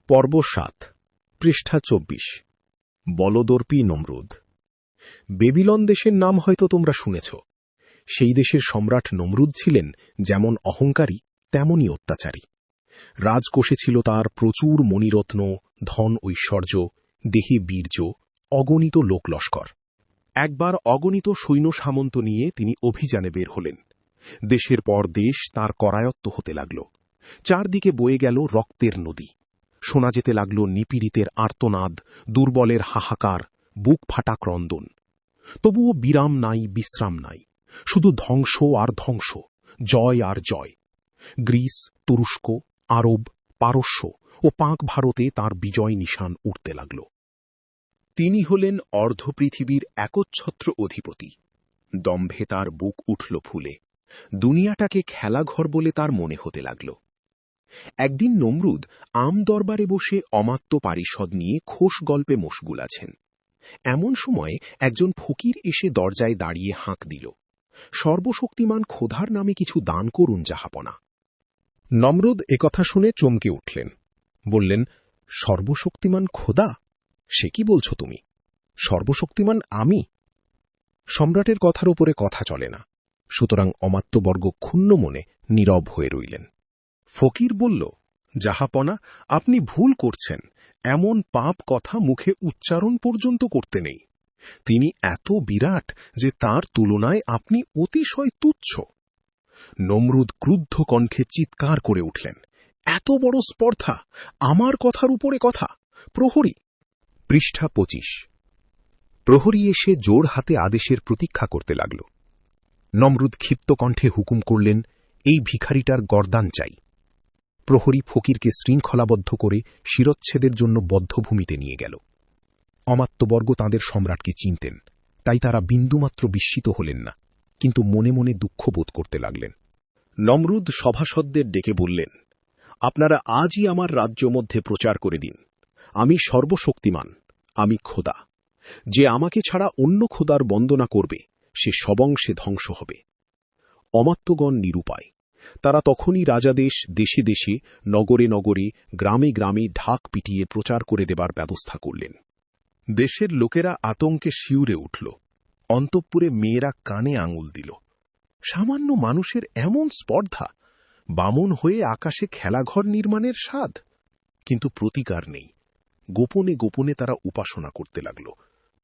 পর্ব 7, পৃষ্ঠা 24। বলদর্পী নমরুদ। বেবিলন দেশের নাম হয়তো তোমরা শুনেছ। সেই দেশের সম্রাট নমরুদ ছিলেন যেমন অহংকারী তেমনই অত্যাচারী। রাজকোষে ছিল তার প্রচুর মণিরত্ন, ধন ঐশ্বর্য, দেহে বীর্য, অগণিত লোকলস্কর। একবার অগণিত সৈন্য সামন্ত নিয়ে তিনি অভিযানে বের হলেন। দেশের পর দেশ তাঁর করায়ত্ত হতে লাগল। চারদিকে বয়ে গেল রক্তের নদী। শোনা যেতে লাগল নিপীড়িতের আর্তনাদ, দুর্বলের হাহাকার, বুক ফাটা ক্রন্দন। তবুও বিরাম নাই, বিশ্রাম নাই, শুধু ধ্বংস আর ধ্বংস, জয় আর জয়। গ্রিস, তুরস্ক, আরব, পারস্য ও পাক ভারতে তার বিজয় নিশান উঠতে লাগল। তিনি হলেন অর্ধপৃথিবীর একচ্ছত্র অধিপতি। দম্ভে তার বুক উঠল ফুলে। দুনিয়াটাকে খেলাঘর বলে তার মনে হতে লাগল। একদিন নমরুদ আম দরবারে বসে অমাত্য পারিষদ নিয়ে খোশ গল্পে মশগুল আছেন। এমন সময় একজন ফকির এসে দরজায় দাঁড়িয়ে হাঁক দিল, সর্বশক্তিমান খোদার নামে কিছু দান করুন জাহাপনা। নমরুদ একথা শুনে চমকে উঠলেন। বললেন, সর্বশক্তিমান খোদা? সে কি বলছো তুমি? সর্বশক্তিমান আমি? সম্রাটের কথার উপরে কথা চলে না, সুতরাং অমাত্যবর্গ ক্ষুণ্ণ মনে নীরব হয়ে রইলেন। ফকির বলল, জাহাপনা, আপনি ভুল করছেন। এমন পাপ কথা মুখে উচ্চারণ পর্যন্ত করতে নেই। তিনি এত বিরাট যে তার তুলনায় আপনি অতিশয় তুচ্ছ। নমরুদ ক্রুদ্ধ কণ্ঠে চিৎকার করে উঠলেন, এত বড় স্পর্ধা! আমার কথার উপরে কথা! প্রহরী। পৃষ্ঠা 25। প্রহরী এসে জোর হাতে আদেশের প্রতীক্ষা করতে লাগল। নমরুদ ক্ষিপ্ত কণ্ঠে হুকুম করলেন, এই ভিখারিটার গর্দান চাই। প্রহরী ফকিরকে শৃঙ্খলাবদ্ধ করে শিরচ্ছেদের জন্য বদ্ধভূমিতে নিয়ে গেল। অমাত্যবর্গ তাঁদের সম্রাটকে চিনতেন, তাই তারা বিন্দুমাত্র বিস্মিত হলেন না, কিন্তু মনে মনে দুঃখ বোধ করতে লাগলেন। নমরুদ সভাসদদের ডেকে বললেন, আপনারা আজই আমার রাজ্য মধ্যে প্রচার করে দিন, আমি সর্বশক্তিমান, আমি খোদা। যে আমাকে ছাড়া অন্য খোদার বন্দনা করবে, সে সবংশে ধ্বংস হবে। অমাত্যগণ নিরুপায়। তারা তখনই রাজাদেশ দেশে দেশে, নগরে নগরে, গ্রামে গ্রামে ঢাক পিটিয়ে প্রচার করে দেবার ব্যবস্থা করলেন। দেশের লোকেরা আতঙ্কে শিউরে উঠল। অন্তঃপুরে মেয়েরা কানে আঙুল দিল। সামান্য মানুষের এমন স্পর্ধা! বামন হয়ে আকাশে খেলাঘর নির্মাণের স্বাদ! কিন্তু প্রতিকার নেই। গোপনে গোপনে তারা উপাসনা করতে লাগল।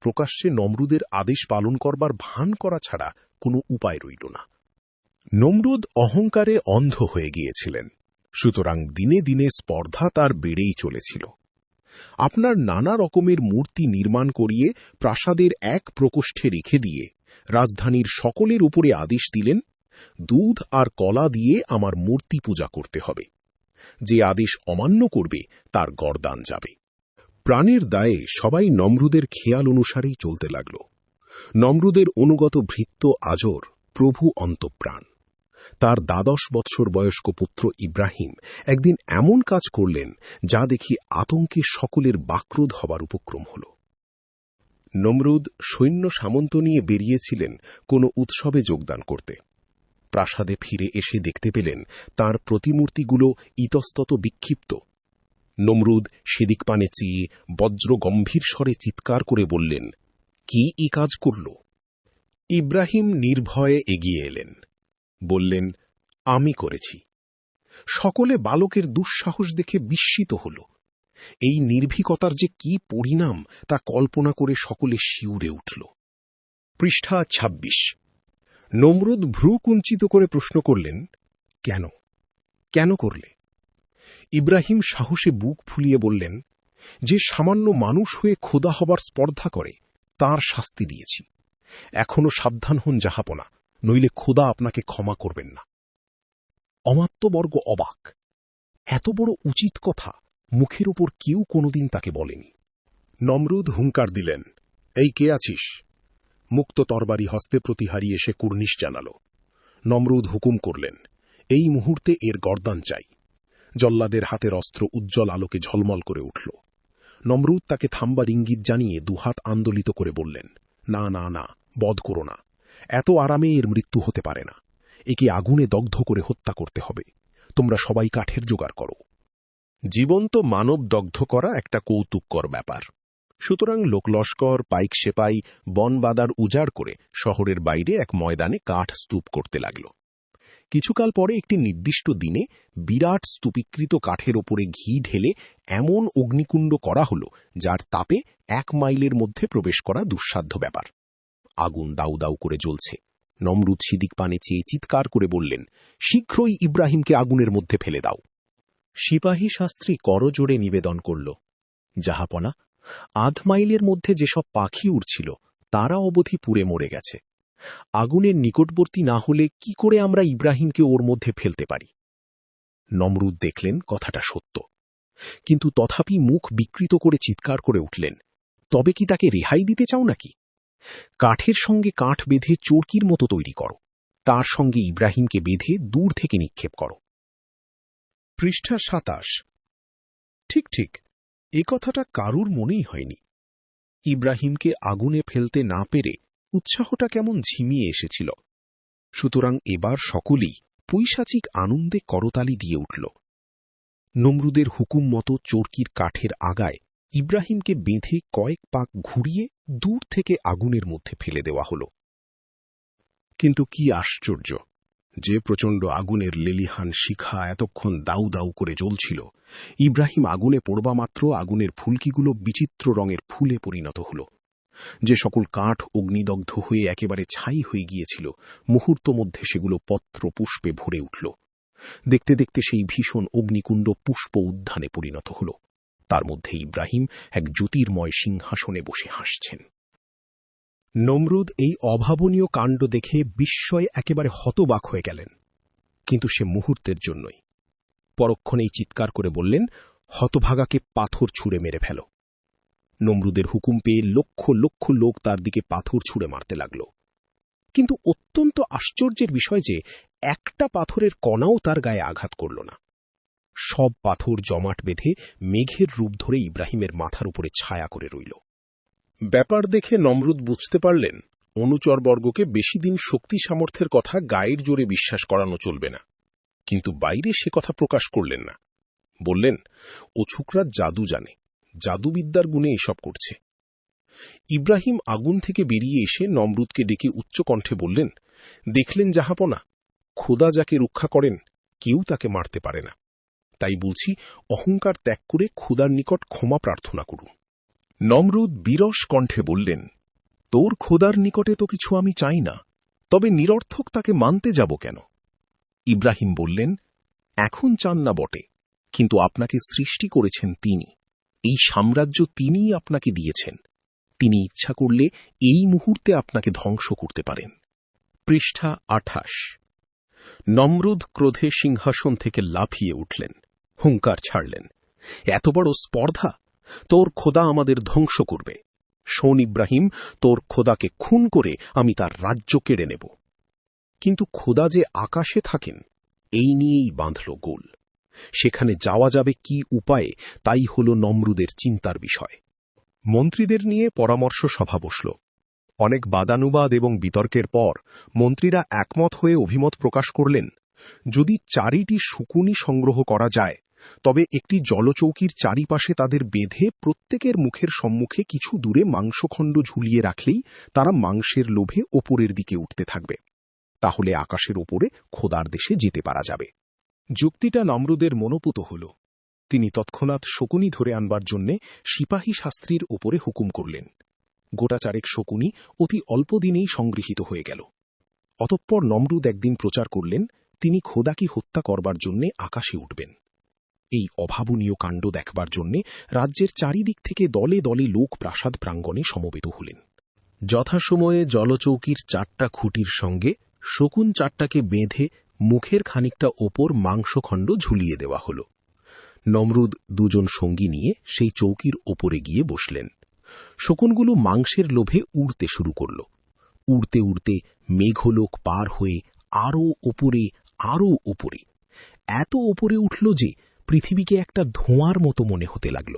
প্রকাশ্যে নমরুদের আদেশ পালন করবার ভান করা ছাড়া কোনো উপায় রইল না। নমরুদ অহংকারে অন্ধ হয়ে গিয়েছিলেন, সুতরাং দিনে দিনে স্পর্ধা তার বেড়েই চলেছিল। আপনার নানা রকমের মূর্তি নির্মাণ করিয়ে প্রাসাদের এক প্রকোষ্ঠে রেখে দিয়ে রাজধানীর সকলের উপরে আদেশ দিলেন, দুধ আর কলা দিয়ে আমার মূর্তি পূজা করতে হবে। যে আদেশ অমান্য করবে তার গর্দান যাবে। প্রাণের দায়ে সবাই নমরুদের খেয়াল অনুসারেই চলতে লাগল। নমরুদের অনুগত ভৃত্য আজর প্রভু অন্তঃপ্রাণ। তার 12 বৎসর বয়স্ক পুত্র ইব্রাহিম একদিন এমন কাজ করলেন যা দেখি আতঙ্কে সকলের বাক্রোধ হবার উপক্রম হল। নমরুদ সৈন্য সামন্ত নিয়ে বেরিয়েছিলেন কোনো উৎসবে যোগদান করতে। প্রাসাদে ফিরে এসে দেখতে পেলেন তাঁর প্রতিমূর্তিগুলো ইতস্তত বিক্ষিপ্ত। নমরুদ সেদিক পানে চেয়ে বজ্র গম্ভীর স্বরে চিৎকার করে বললেন, কি ই কাজ করল? ইব্রাহিম নির্ভয়ে এগিয়ে এলেন, বললেন, আমি করেছি। সকলে বালকের দুঃসাহস দেখে বিস্মিত হল। এই নির্ভীকতার যে কি পরিণাম তা কল্পনা করে সকলে শিউরে উঠল। পৃষ্ঠা ২৬। নমরুদ ভ্রু কুঞ্চিত করে প্রশ্ন করলেন, কেন কেন করলে? ইব্রাহিম সাহসে বুক ফুলিয়ে বললেন, যে সামান্য মানুষ হয়ে খোদা হবার স্পর্ধা করে তার শাস্তি দিয়েছি। এখনো সাবধান হন জাহাপনা, নইলে খোদা আপনাকে ক্ষমা করবেন না। অমাত্যবর্গ অবাক। এত বড় উচিত কথা মুখের উপর কেউ কোনোদিন তাকে বলেনি। নমরুদ হুঙ্কার দিলেন, এই কে আছিস? মুক্ত তরবারি হস্তে প্রতিহারী এসে কুর্নিশ জানাল। নমরুদ হুকুম করলেন, এই মুহূর্তে এর গর্দান চাই। জল্লাদের হাতের অস্ত্র উজ্জ্বল আলোকে ঝলমল করে উঠল। নমরুদ তাকে থামবার ইঙ্গিত জানিয়ে দুহাত আন্দোলিত করে বললেন, না না না, বধ করো না। এত আরামে এর মৃত্যু হতে পারে না। একে আগুনে দগ্ধ করে হত্যা করতে হবে। তোমরা সবাই কাঠের জোগাড় করো। জীবন্ত মানব দগ্ধ করা একটা কৌতুককর ব্যাপার। সুতরাং লোকলস্কর, পাইক সেপাই বনবাদার উজাড় করে শহরের বাইরে এক ময়দানে কাঠ স্তূপ করতে লাগল। কিছুকাল পরে একটি নির্দিষ্ট দিনে বিরাট স্তূপীকৃত কাঠের ওপরে ঘি ঢেলে এমন অগ্নিকুণ্ড করা হল যার তাপে 1 মাইলের মধ্যে প্রবেশ করা দুঃসাধ্য ব্যাপার। আগুন দাউ দাউ করে জ্বলছে। নমরুদ সিদিক পানে চেয়ে চিৎকার করে বললেন, শীঘ্রই ইব্রাহিমকে আগুনের মধ্যে ফেলে দাও। সিপাহী শাস্ত্রী করজোড়ে নিবেদন করল, জাহাপনা, 1/2 মাইলের মধ্যে যেসব পাখি উড়ছিল তারা অবধি পুড়ে মরে গেছে। আগুনের নিকটবর্তী না হলে কি করে আমরা ইব্রাহিমকে ওর মধ্যে ফেলতে পারি? নমরুদ দেখলেন কথাটা সত্য, কিন্তু তথাপি মুখ বিকৃত করে চিৎকার করে উঠলেন, তবে কি তাকে রেহাই দিতে চাও নাকি? কাঠের সঙ্গে কাঠ বেঁধে চরকির মতো তৈরি করো, তার সঙ্গে ইব্রাহিমকে বেঁধে দূর থেকে নিক্ষেপ করো। পৃষ্ঠা ২৭। ঠিক ঠিক, এ কথাটা কারুর মনেই হয়নি। ইব্রাহিমকে আগুনে ফেলতে না পেরে উৎসাহটা কেমন ঝিমিয়ে এসেছিল। সুতরাং এবার সকলেই পৈশাচিক আনন্দে করতালি দিয়ে উঠল। নমরুদের হুকুম মতো চরকির কাঠের আগায় ইব্রাহিমকে বেঁধে কয়েক পাক ঘুরিয়ে দূর থেকে আগুনের মধ্যে ফেলে দেওয়া হল। কিন্তু কি আশ্চর্য, যে প্রচণ্ড আগুনের লেলিহান শিখা এতক্ষণ দাউ দাউ করে জ্বলছিল, ইব্রাহিম আগুনে পড়বা মাত্র আগুনের ফুলকিগুলো বিচিত্র রঙের ফুলে পরিণত হল। যে সকল কাঠ অগ্নিদগ্ধ হয়ে একেবারে ছাই হয়ে গিয়েছিল, মুহূর্ত মধ্যে সেগুলো পত্র পুষ্পে ভরে উঠল। দেখতে দেখতে সেই ভীষণ অগ্নিকুণ্ড পুষ্প উদ্যানে পরিণত হল। তার মধ্যে ইব্রাহিম এক জ্যোতির্ময় সিংহাসনে বসে হাসছেন। নমরুদ এই অভাবনীয় কাণ্ড দেখে বিস্ময়ে একেবারে হতবাক হয়ে গেলেন, কিন্তু সে মুহূর্তের জন্যই। পরক্ষণেই চিৎকার করে বললেন, হতভাগাকে পাথর ছুঁড়ে মেরে ফেল। নমরুদের হুকুম পেয়ে লক্ষ লক্ষ লোক তার দিকে পাথর ছুঁড়ে মারতে লাগল। কিন্তু অত্যন্ত আশ্চর্যের বিষয় যে একটা পাথরের কণাও তার গায়ে আঘাত করল না। সব পাথর জমাট বেঁধে মেঘের রূপ ধরে ইব্রাহিমের মাথার উপরে ছায়া করে রইল। ব্যাপার দেখে নমরুদ বুঝতে পারলেন, অনুচরবর্গকে বেশি দিন শক্তি সামর্থ্যের কথা গায়ের জোরে বিশ্বাস করানো চলবে না। কিন্তু বাইরে সে কথা প্রকাশ করলেন না। বললেন, অছুকরা জাদু জানে, জাদুবিদ্যার গুণে এসব করছে। ইব্রাহিম আগুন থেকে বেরিয়ে এসে নমরুদকে ডেকে উচ্চকণ্ঠে বললেন, দেখলেন জাহাপনা, খোদা যাকে রক্ষা করেন কেউ তাকে মারতে পারে না। তাই বলছি, অহংকার ত্যাগ করে খোদার নিকট ক্ষমা প্রার্থনা করুন। নমরুদ বিরস কণ্ঠে বললেন, তোর খোদার নিকটে তো কিছু আমি চাই না, তবে নিরর্থক তাকে মানতে যাব কেন? ইব্রাহিম বললেন, এখন চান না বটে, কিন্তু আপনাকে সৃষ্টি করেছেন তিনি, এই সাম্রাজ্য তিনিই আপনাকে দিয়েছেন। তিনি ইচ্ছা করলে এই মুহূর্তে আপনাকে ধ্বংস করতে পারেন। পৃষ্ঠা ২৮। নমরুদ ক্রোধে সিংহাসন থেকে লাফিয়ে উঠলেন, হুঙ্কার ছাড়লেন, এত বড় স্পর্ধা! তোর খোদা আমাদের ধ্বংস করবে। শোন ইব্রাহিম, তোর খোদাকে খুন করে আমি তার রাজ্য কেড়ে নেব। কিন্তু খোদা যে আকাশে থাকেন, এই নিয়েই বাঁধল গোল। সেখানে যাওয়া যাবে কি উপায়ে, তাই হল নমরুদের চিন্তার বিষয়। মন্ত্রীদের নিয়ে পরামর্শ সভা বসল। অনেক বাদানুবাদ এবং বিতর্কের পর মন্ত্রীরা একমত হয়ে অভিমত প্রকাশ করলেন, যদি 4টি শকুনি সংগ্রহ করা যায়, তবে একটি জলচৌকির চারিপাশে তাদের বেঁধে প্রত্যেকের মুখের সম্মুখে কিছু দূরে মাংসখণ্ড ঝুলিয়ে রাখলেই তারা মাংসের লোভে ওপরের দিকে উঠতে থাকবে। তাহলে আকাশের ওপরে খোদার দেশে যেতে পারা যাবে। যুক্তিটা নমরুদের মনোপুত হল। তিনি তৎক্ষণাৎ শকুনি ধরে আনবার জন্যে সিপাহী শাস্ত্রীর ওপরে হুকুম করলেন। গোটা 4 শকুনি অতি অল্প দিনেই সংগৃহীত হয়ে গেল। অতঃপর নমরুদ একদিন প্রচার করলেন, তিনি খোদাকে হত্যা করবার জন্যে আকাশে উঠবেন। এই অভাবনীয় কাণ্ড দেখবার জন্যে রাজ্যের চারিদিক থেকে দলে দলে লোক প্রাসাদ প্রাঙ্গণে সমবেত হলেন। যথাসময়ে জলচৌকির 4টা খুঁটির সঙ্গে শকুন 4টাকে বেঁধে মুখের খানিকটা ওপর মাংসখণ্ড ঝুলিয়ে দেওয়া হল। নমরুদ 2 জন সঙ্গী নিয়ে সেই চৌকির ওপরে গিয়ে বসলেন। শকুনগুলো মাংসের লোভে উড়তে শুরু করল। উড়তে উড়তে মেঘলোক পার হয়ে আরও ওপরে, আরও ওপরে, এত ওপরে উঠল যে পৃথিবীকে একটা ধোঁয়ার মতো মনে হতে লাগল।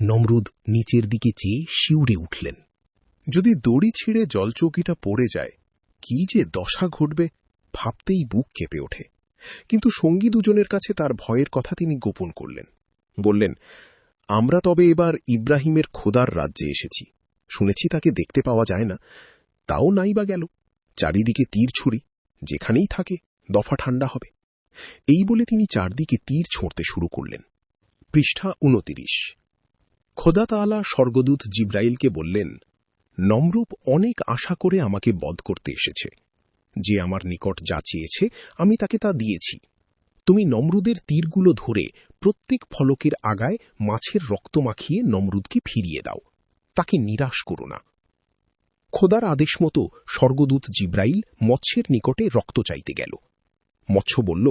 নমরুদ নিচের দিকে চেয়ে শিউরে উঠলেন। যদি দড়ি ছিঁড়ে জলচৌকিটা পড়ে যায়, কি যে দশা ঘটবে ভাবতেই বুক কেঁপে ওঠে। কিন্তু সঙ্গী 2 জনের কাছে তার ভয়ের কথা তিনি গোপন করলেন। বললেন, আমরা তবে এবার ইব্রাহিমের খোদার রাজ্যে এসেছি। শুনেছি তাকে দেখতে পাওয়া যায় না, তাও নাই বা গেল। চারিদিকে তীর ছুরি, যেখানেই থাকে দফা ঠান্ডা হবে। এই বলে তিনি চারদিকে তীর ছোঁড়তে শুরু করলেন। পৃষ্ঠা 29। খোদা তাআলা স্বর্গদূত জিব্রাইলকে বললেন, নমরূপ অনেক আশা করে আমাকে বধ করতে এসেছে। যে আমার নিকট যা চেয়েছে আমি তাকে তা দিয়েছি। তুমি নমরুদের তীরগুলো ধরে প্রত্যেক ফলকের আগায় মাছের রক্ত মাখিয়ে নমরুদকে ফিরিয়ে দাও, তাকে নিরাশ করো না। খোদার আদেশ মতো স্বর্গদূত জিব্রাইল মৎস্যের নিকটে রক্ত চাইতে গেল। মৎস্য বলল,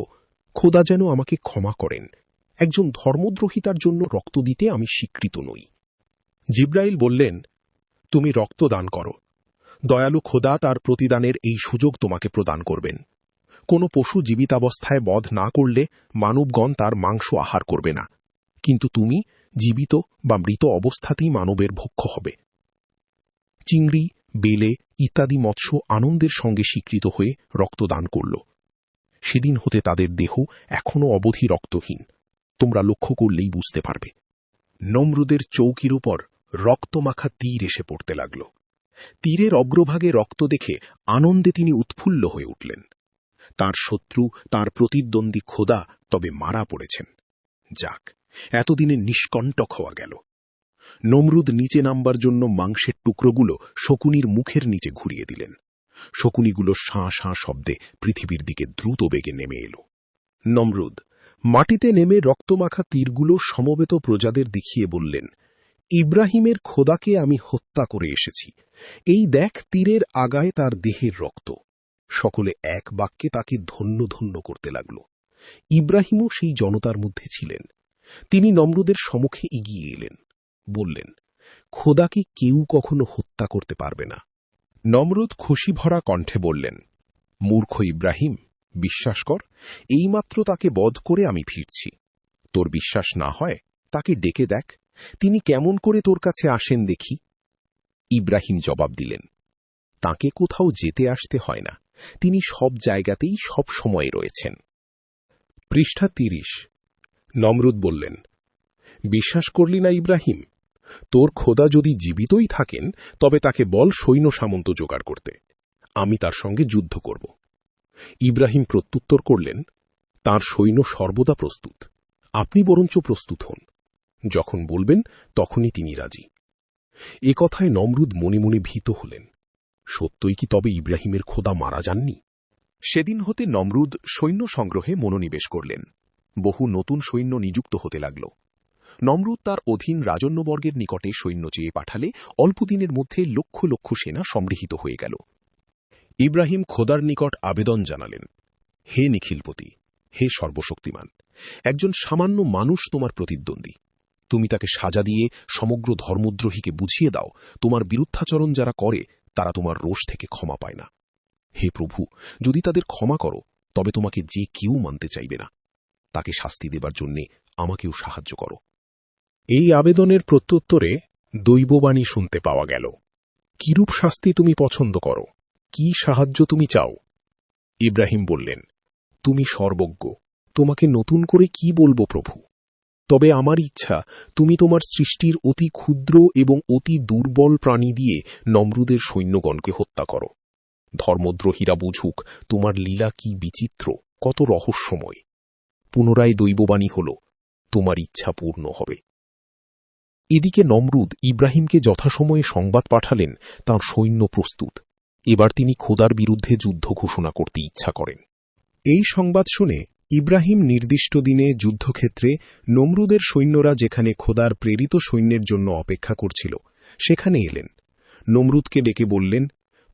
খোদা যেন আমাকে ক্ষমা করেন, একজন ধর্মদ্রোহিতার জন্য রক্ত দিতে আমি স্বীকৃত নই। জিব্রাইল বললেন, তুমি রক্ত দান করো, দয়ালু খোদা তার প্রতিদানের এই সুযোগ তোমাকে প্রদান করবেন। কোনো পশু জীবিতাবস্থায় বধ না করলে মানবগণ তার মাংস আহার করবে না, কিন্তু তুমি জীবিত বা মৃত অবস্থাতেই মানবের ভক্ষ হবে। চিংড়ি, বেলে ইত্যাদি মৎস্য আনন্দের সঙ্গে স্বীকৃত হয়ে রক্তদান করল। সেদিন হতে তাদের দেহ এখনও অবধি রক্তহীন, তোমরা লক্ষ্য করলেই বুঝতে পারবে। নমরুদের চৌকির উপর রক্তমাখা তীর এসে পড়তে লাগল। তীরের অগ্রভাগে রক্ত দেখে আনন্দে তিনি উৎফুল্ল হয়ে উঠলেন। তার শত্রু, তার প্রতিদ্বন্দ্বী খোদা তবে মারা পড়েছেন। যাক, এতদিনে নিষ্কণ্টক হওয়া গেল। নমরুদ নিচে নামবার জন্য মাংসের টুকরোগুলো শকুনির মুখের নিচে ঘুরিয়ে দিলেন। শকুনিগুলো শাঁ শাঁ শব্দে পৃথিবীর দিকে দ্রুত বেগে নেমে এল। নমরুদ মাটিতে নেমে রক্তমাখা তীরগুলো সমবেত প্রজাদের দেখিয়ে বললেন, ইব্রাহিমের খোদাকে আমি হত্যা করে এসেছি। এই দেখ তীরের আগায় তার দেহের রক্ত। সকলে এক বাক্যে তাকে ধন্য ধন্য করতে লাগল। ইব্রাহিমও সেই জনতার মধ্যে ছিলেন। তিনি নমরুদের সম্মুখে এগিয়ে এলেন, বললেন, খোদাকে কেউ কখনো হত্যা করতে পারবে না। নমরুদ খুশি ভরা কণ্ঠে বললেন, মূর্খ ইব্রাহিম, বিশ্বাস কর, এইমাত্র তাকে বধ করে আমি ফিরছি। তোর বিশ্বাস না হয় তাকে ডেকে দেখ, তিনি কেমন করে তোর কাছে আসেন দেখি। ইব্রাহিম জবাব দিলেন, তাকে কোথাও যেতে আসতে হয় না, তিনি সব জায়গাতেই সব সময়ে রয়েছেন। পৃষ্ঠা 30। নমরুদ বললেন, বিশ্বাস করলি না ইব্রাহিম? তোর খোদা যদি জীবিতই থাকেন তবে তাকে বল সৈন্য সামন্ত জোগাড় করতে, আমি তার সঙ্গে যুদ্ধ করব। ইব্রাহিম প্রত্যুত্তর করলেন, তার সৈন্য সর্বদা প্রস্তুত, আপনি বরঞ্চ প্রস্তুত হন। যখন বলবেন তখনই তিনি রাজি। এ কথায় নমরুদ মনে মনে ভীত হলেন। সত্যই কি তবে ইব্রাহিমের খোদা মারা যাননি? সেদিন হতে নমরুদ সৈন্য সংগ্রহে মনোনিবেশ করলেন। বহু নতুন সৈন্য নিযুক্ত হতে লাগল। নমরুদ তার অধীন রাজন্যবর্গের নিকটে সৈন্য চেয়ে পাঠালে অল্পদিনের মধ্যে লক্ষ লক্ষ সেনা সমৃদ্ধ হয়ে গেল। ইব্রাহিম খোদার নিকট আবেদন জানালেন, হে নিখিলপতি, হে সর্বশক্তিমান, একজন সামান্য মানুষ তোমার প্রতিদ্বন্দ্বী। তুমি তাকে সাজা দিয়ে সমগ্র ধর্মদ্রোহীকে বুঝিয়ে দাও, তোমার বিরুদ্ধাচরণ যারা করে তারা তোমার রোষ থেকে ক্ষমা পায় না। হে প্রভু, যদি তাদের ক্ষমা করো তবে তোমাকে যে কেউ মানতে চাইবে না। তাকে শাস্তি দেবার জন্যে আমাকেও সাহায্য করো। এই আবেদনের প্রত্যুত্তরে দৈববাণী শুনতে পাওয়া গেল। কিরূপ শাস্তি তুমি পছন্দ করো? কি সাহায্য তুমি চাও? ইব্রাহিম বললেন, তুমি সর্বজ্ঞ, তোমাকে নতুন করে কি বলবো প্রভু? তবে আমার ইচ্ছা, তুমি তোমার সৃষ্টির অতি ক্ষুদ্র এবং অতি দুর্বল প্রাণী দিয়ে নমরুদের সৈন্যগণকে হত্যা করো। ধর্মদ্রোহীরা বুঝুক তোমার লীলা কি বিচিত্র, কত রহস্যময়। পুনরায় দৈববাণী হল, তোমার ইচ্ছা পূর্ণ হবে। এদিকে নমরুদ ইব্রাহিমকে যথাসময়ে সংবাদ পাঠালেন তাঁর সৈন্য প্রস্তুত। এবার তিনি খোদার বিরুদ্ধে যুদ্ধ ঘোষণা করতে ইচ্ছা করেন। এই সংবাদ শুনে ইব্রাহিম নির্দিষ্ট দিনে যুদ্ধক্ষেত্রে নমরুদের সৈন্যরা যেখানে খোদার প্রেরিত সৈন্যের জন্য অপেক্ষা করছিল সেখানে এলেন। নমরুদকে ডেকে বললেন,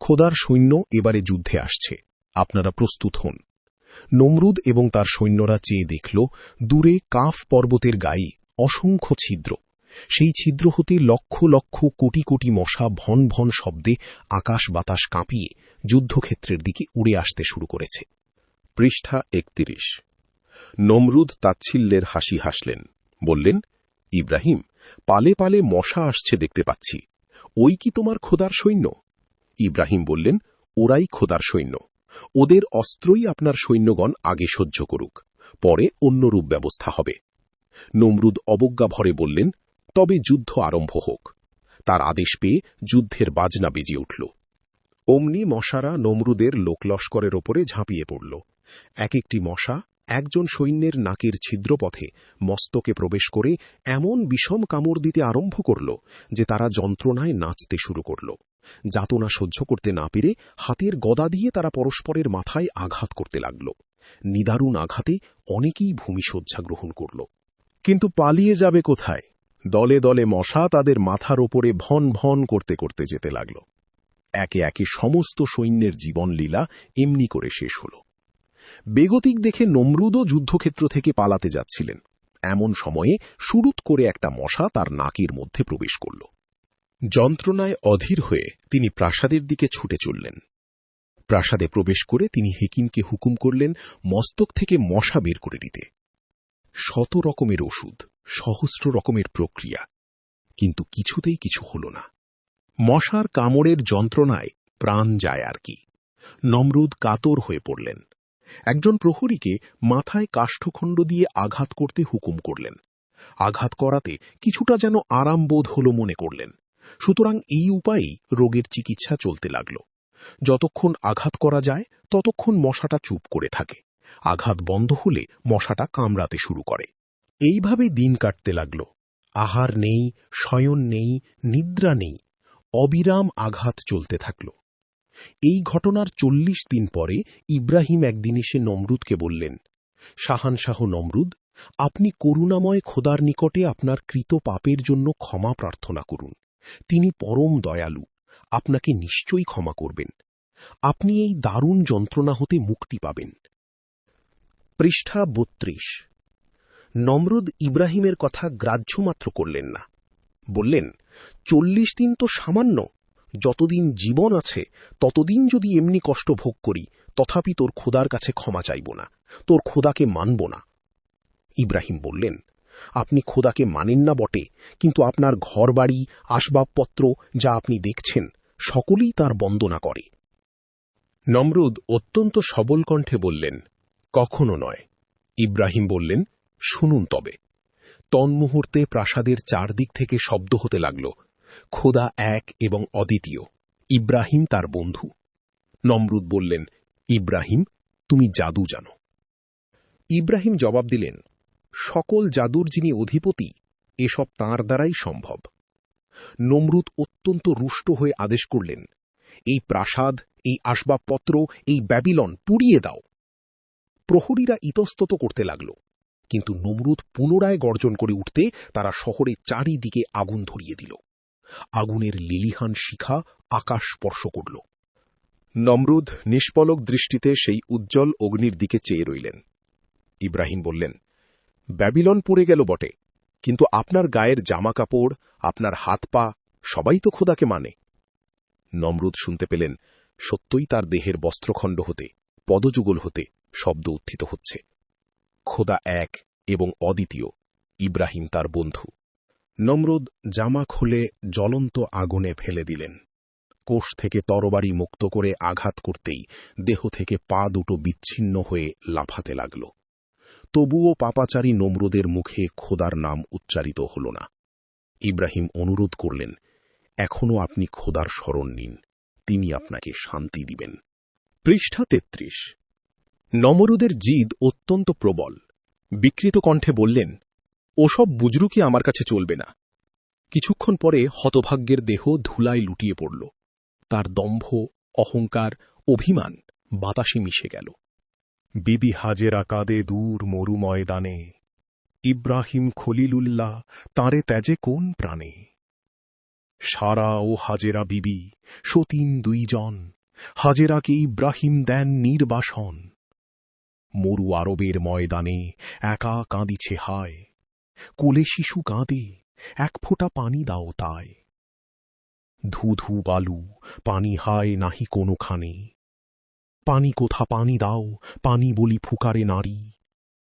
খোদার সৈন্য এবারে যুদ্ধে আসছে, আপনারা প্রস্তুত হন। নমরুদ এবং তার সৈন্যরা চেয়ে দেখল, দূরে কাফ পর্বতের গায়ে অসংখ্য ছিদ্র। সেই ছিদ্র হতে লক্ষ লক্ষ কোটি কোটি মশা ভন ভন শব্দে আকাশ বাতাস কাঁপিয়ে যুদ্ধক্ষেত্রের দিকে উড়ে আসতে শুরু করেছে। পৃষ্ঠা 31। নমরুদ তাচ্ছিল্যের হাসি হাসলেন, বললেন, ইব্রাহিম, পালে পালে মশা আসছে দেখতে পাচ্ছি, ওই কি তোমার খোদার সৈন্য? ইব্রাহিম বললেন, ওরাই খোদার সৈন্য। ওদের অস্ত্রই আপনার সৈন্যগণ আগে সহ্য করুক, পরে অন্য রূপ ব্যবস্থা হবে। নমরুদ অবজ্ঞা ভরে বললেন, তবে যুদ্ধ আরম্ভ হোক। তার আদেশ পেয়ে যুদ্ধের বাজনা বেজে উঠল। অমনি মশারা নমরুদের লোকলস্করের ওপরে ঝাঁপিয়ে পড়ল। এক একটি মশা একজন সৈন্যের নাকের ছিদ্রপথে মস্তকে প্রবেশ করে এমন বিষম কামড় দিতে আরম্ভ করল যে তারা যন্ত্রণায় নাচতে শুরু করল। যাতনা সহ্য করতে না পেরে হাতের গদা দিয়ে তারা পরস্পরের মাথায় আঘাত করতে লাগল। নিদারুণ আঘাতে অনেকেই ভূমিশয্যা গ্রহণ করল। কিন্তু পালিয়ে যাবে কোথায়? দলে দলে মশা তাদের মাথার ওপরে ভন ভন করতে করতে যেতে লাগল। একে একে সমস্ত সৈন্যের জীবনলীলা এমনি করে শেষ হল। বেগতিক দেখে নমরুদও যুদ্ধক্ষেত্র থেকে পালাতে যাচ্ছিলেন। এমন সময়ে শুরুত করে একটা মশা তার নাকের মধ্যে প্রবেশ করল। যন্ত্রণায় অধীর হয়ে তিনি প্রাসাদের দিকে ছুটে চললেন। প্রাসাদে প্রবেশ করে তিনি হেকিমকে হুকুম করলেন মস্তক থেকে মশা বের করে দিতে। 100 রকমের ওষুধ, সহস্র রকমের প্রক্রিয়া, কিন্তু কিছুতেই কিছু হল না। মশার কামড়ের যন্ত্রণায় প্রাণ যায় আর কি। নমরুদ কাতর হয়ে পড়লেন। একজন প্রহরীকে মাথায় কাষ্ঠখণ্ড দিয়ে আঘাত করতে হুকুম করলেন। আঘাত করাতে কিছুটা যেন আরাম বোধ হল মনে করলেন। সুতরাং এই উপায়েই রোগের চিকিৎসা চলতে লাগল। যতক্ষণ আঘাত করা যায় ততক্ষণ মশাটা চুপ করে থাকে। আঘাত বন্ধ হলে মশাটা কামড়াতে শুরু করে। এইভাবে দিন কাটতে লাগল। আহার নেই, শয়ন নেই, নিদ্রা নেই, অবিরাম আঘাত চলতে থাকল। এই ঘটনার 40 দিন পরে ইব্রাহিম একদিন এসে নমরুদকে বললেন, শাহানশাহ নমরুদ, আপনি করুণাময় খোদার নিকটে আপনার কৃত পাপের জন্য ক্ষমা প্রার্থনা করুন। তিনি পরম দয়ালু, আপনাকে নিশ্চয়ই ক্ষমা করবেন। আপনি এই দারুণ যন্ত্রণা হতে মুক্তি পাবেন। পৃষ্ঠা 32। নমরুদ ইব্রাহিমের কথা গ্রাহ্যমাত্র করলেন না। বললেন, 40 দিন তো সামান্য, যতদিন জীবন আছে ততদিন যদি এমনি কষ্ট ভোগ করি তথাপি তোর খোদার কাছে ক্ষমা চাইব না, তোর খোদাকে মানব না। ইব্রাহিম বললেন, আপনি খোদাকে মানেন না বটে, কিন্তু আপনার ঘরবাড়ি, আসবাবপত্র যা আপনি দেখছেন সকলেই তার বন্দনা করে। নমরুদ অত্যন্ত সবল কণ্ঠে বললেন, কখনো নয়। ইব্রাহিম বললেন, শুনুন তবে। তন্মুহূর্তে প্রাসাদের চারদিক থেকে শব্দ হতে লাগল, খোদা এক এবং অদ্বিতীয়, ইব্রাহিম তার বন্ধু। নমরুদ বললেন, ইব্রাহিম, তুমি জাদু জানো। ইব্রাহিম জবাব দিলেন, সকল জাদুর যিনি অধিপতি, এসব তাঁর দ্বারাই সম্ভব। নমরুদ অত্যন্ত রুষ্ট হয়ে আদেশ করলেন, এই প্রাসাদ, এই আসবাবপত্র, এই ব্যাবিলন পুড়িয়ে দাও। প্রহরীরা ইতস্তত করতে লাগল, কিন্তু নমরুদ পুনরায় গর্জন করে উঠতে তারা শহরে চারিদিকে আগুন ধরিয়ে দিল। আগুনের লিলিহান শিখা আকাশ স্পর্শ করল। নমরুদ নিষ্পলক দৃষ্টিতে সেই উজ্জ্বল অগ্নির দিকে চেয়ে রইলেন। ইব্রাহিম বললেন, ব্যাবিলন পুড়ে গেল বটে, কিন্তু আপনার গায়ের জামা কাপড়, আপনার হাত পা সবাই তো খোদাকে মানে। নমরুদ শুনতে পেলেন সত্যই তার দেহের বস্ত্রখণ্ড হতে, পদযুগল হতে শব্দ উত্থিত হচ্ছে। খোদা এক এবং অদ্বিতীয়, ইব্রাহিম তার বন্ধু। নমরুদ জামা খুলে জ্বলন্ত আগুনে ফেলে দিলেন। কোষ থেকে তরবারি মুক্ত করে আঘাত করতেই দেহ থেকে পা দুটো বিচ্ছিন্ন হয়ে লাফাতে লাগল। তবুও পাপাচারী নমরুদের মুখে খোদার নাম উচ্চারিত হল না। ইব্রাহিম অনুরোধ করলেন, এখনও আপনি খোদার স্মরণ নিন, তিনি আপনাকে শান্তি দিবেন। পৃষ্ঠা ৩৩। নমরুদের জিদ অত্যন্ত প্রবল। বিকৃত কণ্ঠে বললেন, ওসব বুজরুকি আমার কাছে চলবে না। কিছুক্ষণ পরে হতভাগ্যের দেহ ধুলায় লুটিয়ে পড়ল। তার দম্ভ, অহংকার, অভিমান বাতাসে মিশে গেল। বিবি হাজেরা কাঁদে দূর মরু ময়দানে, ইব্রাহিম খলিলুল্লাহ তাঁরে ত্যাজে কোন প্রাণে। সারা ও হাজেরা বিবি সতীন দুইজন, হাজেরাকে ইব্রাহিম দেন নির্বাসন। মরু আরবের ময়দানে একা কাঁদিছে হায়, কোলে শিশু কাঁদে, এক ফোঁটা পানি দাও তায়। ধু ধু বালু, পানি হায় নাহি কোনোখানে, পানি কোথা পানি দাও, পানি বলি ফুকারে নারী।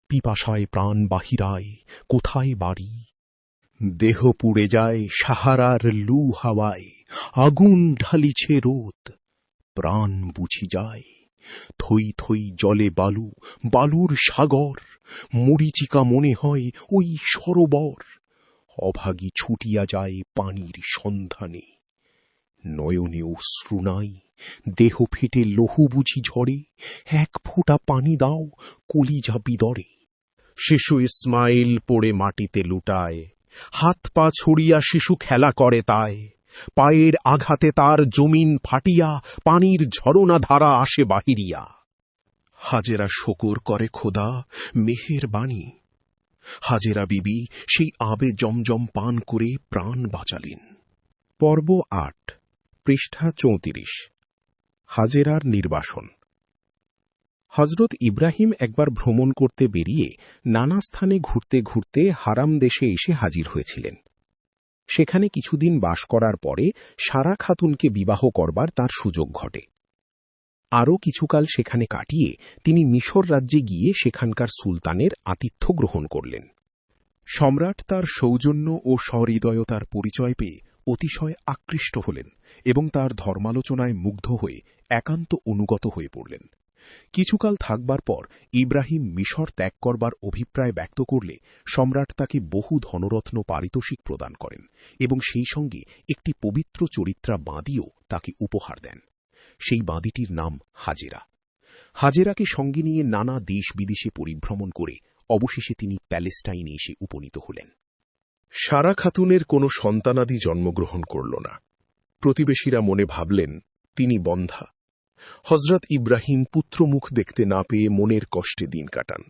পিপাসায় প্রাণ বাহিরায়, কোথায় বাড়ি। দেহ পুড়ে যায় সাহারার লু হাওয়ায়, আগুন ঢালিছে রোদ, প্রাণ বুঝি যায়। থই থই জলে বালু, বালুর সাগর, মরিচিকা মনে হয় ওই সরোবর। অভাগী ছুটিয়া যায় পানির সন্ধানে, নয়নে অশ্রু নাই, দেহ ফেটে লহু বুঝি ঝরে। এক ফোঁটা পানি দাও, কলিজা বিদরে। শিশু ইসমাইল পড়ে মাটিতে লুটায়, হাত পা ছড়িয়া শিশু খেলা করে তাই। পায়ের আঘাতে তার জমিন ফাটিয়া, পানির ঝরনা ধারা আসে বাহিরিয়া। হাজেরা শকর করে খোদা মেহের বাণী। হাজেরা বিবি সেই আবে জমজম পান করে প্রাণ বাঁচালেন। পর্ব ৮, পৃষ্ঠা ৩৪। হাজেরার নির্বাসন। হজরত ইব্রাহিম একবার ভ্রমণ করতে বেরিয়ে নানা স্থানে ঘুরতে ঘুরতে হারাম দেশে এসে হাজির হয়েছিলেন। সেখানে কিছুদিন বাস করার পরে সারা খাতুনকে বিবাহ করবার তার সুযোগ ঘটে। আরও কিছুকাল সেখানে কাটিয়ে তিনি মিশর রাজ্যে গিয়ে সেখানকার সুলতানের আতিথ্য গ্রহণ করলেন। সম্রাট তার সৌজন্য ও সহৃদয়তার পরিচয় পেয়ে অতিশয় আকৃষ্ট হলেন এবং তার ধর্মালোচনায় মুগ্ধ হয়ে একান্ত অনুগত হয়ে পড়লেন। কিছুকাল থাকবার পর ইব্রাহিম মিশর ত্যাগ করবার অভিপ্রায় ব্যক্ত করলে সম্রাট তাকে বহু ধনরত্ন পারিতোষিক প্রদান করেন এবং সেই সঙ্গে একটি পবিত্র চরিত্রা বাঁদিও তাকে উপহার দেন। সেই বাঁদিটির নাম হাজেরা। হাজেরাকে সঙ্গে নিয়ে নানা দেশ বিদেশে পরিভ্রমণ করে অবশেষে তিনি প্যালেস্টাইনে এসে উপনীত হলেন। সারা খাতুনের কোনো সন্তানাদি জন্মগ্রহণ করল না। প্রতিবেশীরা মনে ভাবলেন তিনি বন্ধা। হজরত ইব্রাহিম পুত্রমুখ দেখতে না পেয়ে মনের কষ্টে দিন কাটান।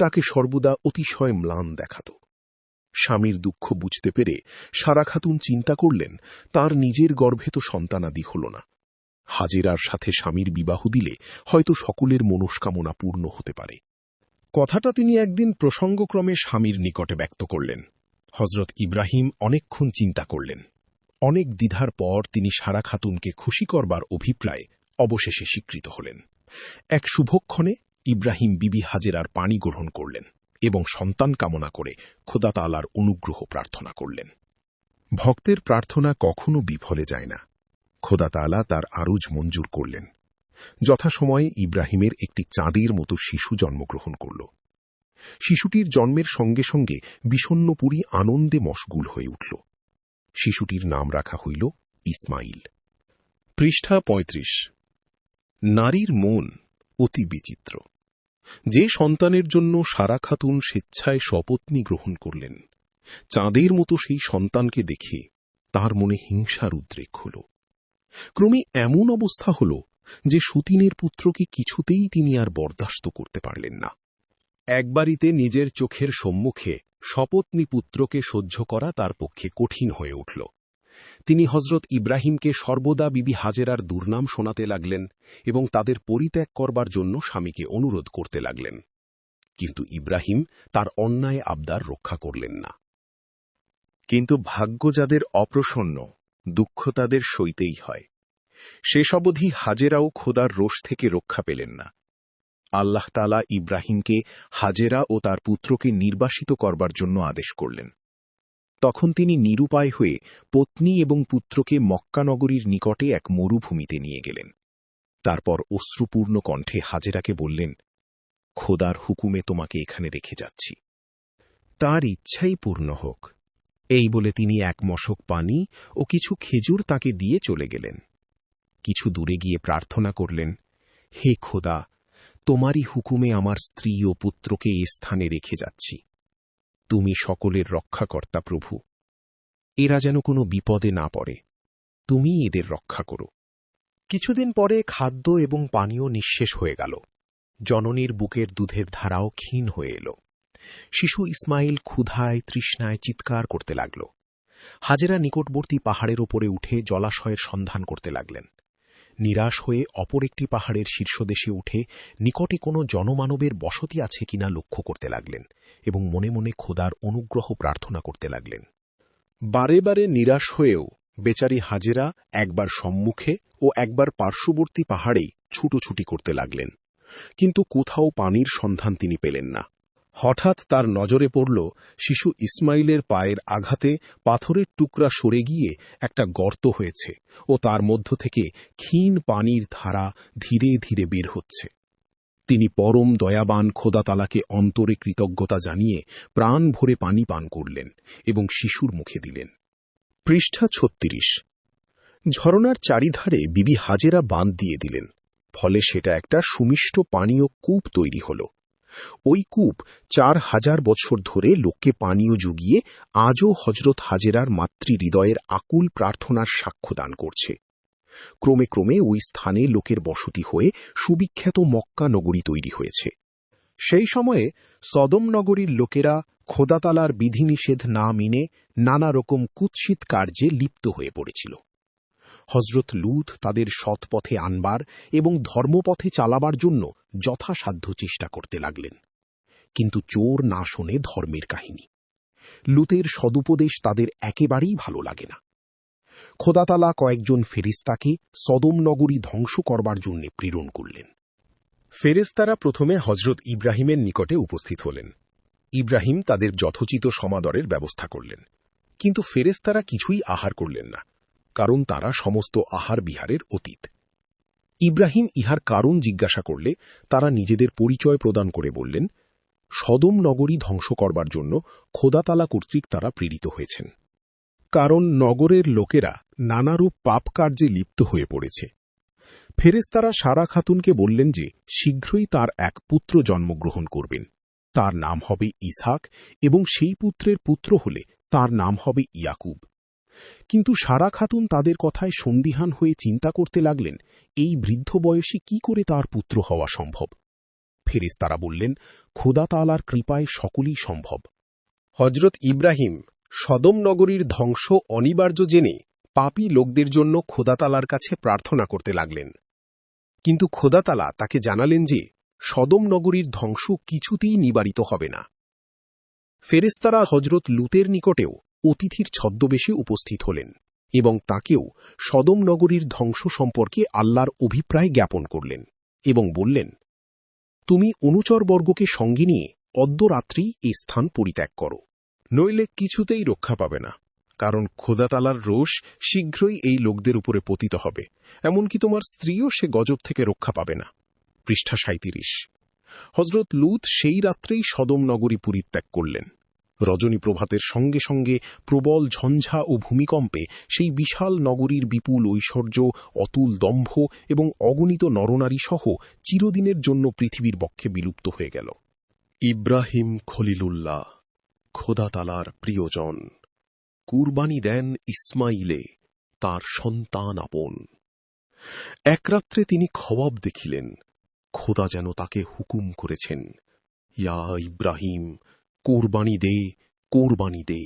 তাকে সর্বদা অতিশয় ম্লান দেখাত। স্বামীর দুঃখ বুঝতে পেরে সারা খাতুন চিন্তা করলেন তার নিজের গর্ভে তো সন্তানাদি হল না। হাজেরার সাথে স্বামীর বিবাহ দিলে হয়তো সকলের মনস্কামনা পূর্ণ হতে পারে। কথাটা তিনি একদিন প্রসঙ্গক্রমে স্বামীর নিকটে ব্যক্ত করলেন। হজরত ইব্রাহিম অনেকক্ষণ চিন্তা করলেন। অনেক দ্বিধার পর তিনি সারা খাতুনকে খুশি করবার অভিপ্রায়ে অবশেষে স্বীকৃত হলেন। এক শুভক্ষণে ইব্রাহিম বিবি হাজেরার পানি গ্রহণ করলেন এবং সন্তান কামনা করে খোদা তাআলার অনুগ্রহ প্রার্থনা করলেন। ভক্তের প্রার্থনা কখনো বিফলে যায় না। খোদা তাআলা তার আরজ মঞ্জুর করলেন। যথাসময়ে ইব্রাহিমের একটি চাঁদের মতো শিশু জন্মগ্রহণ করল। শিশুটির জন্মের সঙ্গে সঙ্গে বিষণ্ণপুরী আনন্দে মশগুল হয়ে উঠল। শিশুটির নাম রাখা হইল ইসমাইল। পৃষ্ঠা ৩৫। নারীর মন অতি বিচিত্র। যে সন্তানের জন্য সারা খাতুন স্বেচ্ছায় সপত্নী গ্রহণ করলেন, চাঁদের মতো সেই সন্তানকে দেখে তার মনে হিংসার উদ্রেক হল। ক্রমে এমন অবস্থা হল যে সতীনের পুত্রকে কিছুতেই তিনি আর বরদাস্ত করতে পারলেন না। একবারিতে নিজের চোখের সম্মুখে সপত্নী পুত্রকে সহ্য করা তার পক্ষে কঠিন হয়ে উঠল। তিনি হজরত ইব্রাহিমকে সর্বদা বিবি হাজেরার দুর্নাম শোনাতে লাগলেন এবং তাদের পরিত্যাগ করবার জন্য স্বামীকে অনুরোধ করতে লাগলেন। কিন্তু ইব্রাহিম তার অন্যায় আবদার রক্ষা করলেন না। কিন্তু ভাগ্য যাদের অপ্রসন্ন, দুঃখ তাদের সইতেই হয়। শেষ অবধি হাজেরাও খোদার রোষ থেকে রক্ষা পেলেন না। আল্লাহ তাআলা ইব্রাহিমকে হাজেরা ও তার পুত্রকে নির্বাসিত করবার জন্য আদেশ করলেন। তখন তিনি নিরুপায় হয়ে পত্নী এবং পুত্রকে মক্কা নগরীর নিকটে এক মরুভূমিতে নিয়ে গেলেন। তারপর অশ্রুপূর্ণ কণ্ঠে হাজেরাকে বললেন, খোদার হুকুমে তোমাকে এখানে রেখে যাচ্ছি। তার ইচ্ছাই পূর্ণ হোক, এই বলে তিনি এক মশক পানি ও কিছু খেজুর তাকে দিয়ে চলে গেলেন। কিছু দূরে গিয়ে প্রার্থনা করলেন, হে খোদা, তোমারই হুকুমে আমার স্ত্রী ও পুত্রকে এ স্থানে রেখে যাচ্ছি। তুমি সকলের রক্ষাকর্তা প্রভু, এরা যেন কোনো বিপদে না পড়ে, তুমি এদের রক্ষা করো। কিছুদিন পরে খাদ্য এবং পানীয় নিঃশেষ হয়ে গেল। জননীর বুকের দুধের ধারাও ক্ষীণ হয়ে এল। শিশু ইসমাইল ক্ষুধায় তৃষ্ণায় চিৎকার করতে লাগল। হাজেরা নিকটবর্তী পাহাড়ের ওপরে উঠে জলাশয়ের সন্ধান করতে লাগলেন। নিরাশ হয়ে অপর একটি পাহাড়ের শীর্ষদেশে উঠে নিকটে কোনো জনমানবের বসতি আছে কিনা লক্ষ্য করতে লাগলেন এবং মনে মনে খোদার অনুগ্রহ প্রার্থনা করতে লাগলেন। বারে বারে নিরাশ হয়েও বেচারি হাজেরা একবার সম্মুখে ও একবার পার্শ্ববর্তী পাহাড়েই ছুটোছুটি করতে লাগলেন, কিন্তু কোথাও পানির সন্ধান তিনি পেলেন না। হঠাৎ তার নজরে পড়ল শিশু ইসমাইলের পায়ের আঘাতে পাথরের টুকরা সরে গিয়ে একটা গর্ত হয়েছে ও তার মধ্য থেকে ক্ষীণ পানির ধারা ধীরে ধীরে বের হচ্ছে। তিনি পরম দয়াবান খোদা তাআলাকে অন্তরে কৃতজ্ঞতা জানিয়ে প্রাণ ভরে পানি পান করলেন এবং শিশুর মুখে দিলেন। পৃষ্ঠা ৩৬। ঝরনার চারিধারে বিবি হাজেরা বাঁধ দিয়ে দিলেন, ফলে সেটা একটা সুমিষ্ট পানীয় কূপ তৈরি হল। ওই কূপ ৪,০০০ বছর ধরে লোককে পানীয় জুগিয়ে আজও হজরত হাজেরার মাতৃহৃদয়ের আকুল প্রার্থনার সাক্ষ্য দান করছে। ক্রমে ক্রমে ওই স্থানে লোকের বসতি হয়ে সুবিখ্যাত মক্কা নগরী তৈরি হয়েছে। সেই সময়ে সদম নগরীর লোকেরা খোদা তাআলার বিধিনিষেধ না মেনে নানা রকম কুৎসিত কার্যে লিপ্ত হয়ে পড়েছিল। হজরত লূত তাদের সৎপথে আনবার এবং ধর্মপথে চালাবার জন্য যথাসাধ্য চেষ্টা করতে লাগলেন, কিন্তু চোর না শোনে ধর্মের কাহিনী। লূতের সদুপদেশ তাদের একেবারেই ভালো লাগে না। খোদা তাআলা কয়েকজন ফেরেশতাকে সদম নগরী ধ্বংস করবার জন্য প্রেরণ করলেন। ফেরেশতারা প্রথমে হজরত ইব্রাহিমের নিকটে উপস্থিত হলেন। ইব্রাহিম তাদের যথোচিত সমাদরের ব্যবস্থা করলেন, কিন্তু ফেরেশতারা কিছুই আহার করলেন না, কারণ তারা সমস্ত আহার বিহারের অতীত। ইব্রাহিম ইহার কারণ জিজ্ঞাসা করলে তারা নিজেদের পরিচয় প্রদান করে বললেন, সদম নগরী ধ্বংস করবার জন্য খোদা তাআলা কর্তৃক তারা প্রেরিত হয়েছেন, কারণ নগরের লোকেরা নানারূপ পাপ কার্যে লিপ্ত হয়ে পড়েছে। ফেরেশতারা সারা খাতুনকে বললেন যে শীঘ্রই তার এক পুত্র জন্মগ্রহণ করবেন, তার নাম হবে ইসহাক, এবং সেই পুত্রের পুত্র হলে তার নাম হবে ইয়াকুব। কিন্তু সারা খাতুন তাদের কথায় সন্দিহান হয়ে চিন্তা করতে লাগলেন, এই বৃদ্ধ বয়সে কি করে তার পুত্র হওয়া সম্ভব। ফেরেশতারা বললেন, খোদা তাআলার কৃপায় সকলই সম্ভব। হজরত ইব্রাহিম সদম নগরীর ধ্বংস অনিবার্য জেনে পাপী লোকদের জন্য খোদা তাআলার কাছে প্রার্থনা করতে লাগলেন, কিন্তু খোদা তাআলা তাকে জানালেন যে সদম নগরীর ধ্বংস কিছুতেই নিবারিত হবে না। ফেরেশতারা হজরত লূতের নিকটেও অতিথির ছদ্মবেশে উপস্থিত হলেন এবং তাকেও সদম নগরীর ধ্বংস সম্পর্কে আল্লাহর অভিপ্রায় জ্ঞাপন করলেন এবং বললেন, তুমি অনুচরবর্গকে সঙ্গে নিয়ে অদ্যরাত্রি এ স্থান পরিত্যাগ করো, নইলে কিছুতেই রক্ষা পাবে না, কারণ খোদা তাআলার রোষ শীঘ্রই এই লোকদের উপরে পতিত হবে, এমনকি তোমার স্ত্রীও সে গজব থেকে রক্ষা পাবে না। পৃষ্ঠা ৩৭। হজরত লূত সেই রাত্রেই সদম নগরী পরিত্যাগ করলেন। রজনী প্রভাতের সঙ্গে সঙ্গে প্রবল ঝঞ্ঝা ও ভূমিকম্পে সেই বিশাল নগরীর বিপুল ঐশ্বর্য, অতুল দম্ভ এবং অগণিত নরনারী সহ চিরদিনের জন্য পৃথিবীর বক্ষে বিলুপ্ত হয়ে গেল। ইব্রাহিম খলিলুল্লাহ, খোদা তাআলার প্রিয়জন, কুরবানি দেন ইসমাইলে, তার সন্তান আপন। এক রাত্রে তিনি খোয়াব দেখিলেন, খোদা যেন তাকে হুকুম করেছেন, ইয়া ইব্রাহিম, কোরবানি দে, কোরবানি দে।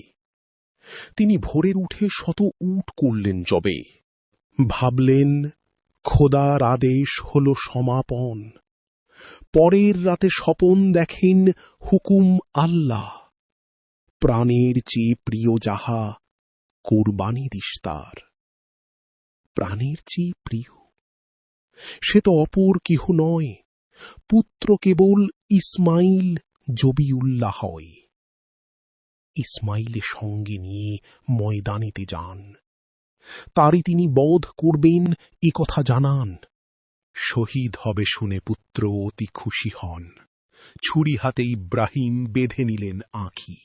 তিনি ভোরের উঠে শত উট করলেন জবে, ভাবলেন খোদার আদেশ হল সমাপন। পরের রাতে স্বপন দেখেন হুকুম আল্লাহ, প্রাণের চেয়ে প্রিয় যাহা কোরবানি দিস তার। প্রাণের চেয়ে প্রিয়, সে তো অপর কেহ নয়, পুত্র কেবল ইসমাইল জবিউল্লাহ হয়। ইসমাইলের সঙ্গে নিয়ে ময়দানেতে যান, তারই তিনি বধ করবেন এ কথা জানান। শহীদ হবে শুনে পুত্র অতি খুশি হন, ছুরি হাতে ইব্রাহিম বেঁধে নিলেন আঁখি।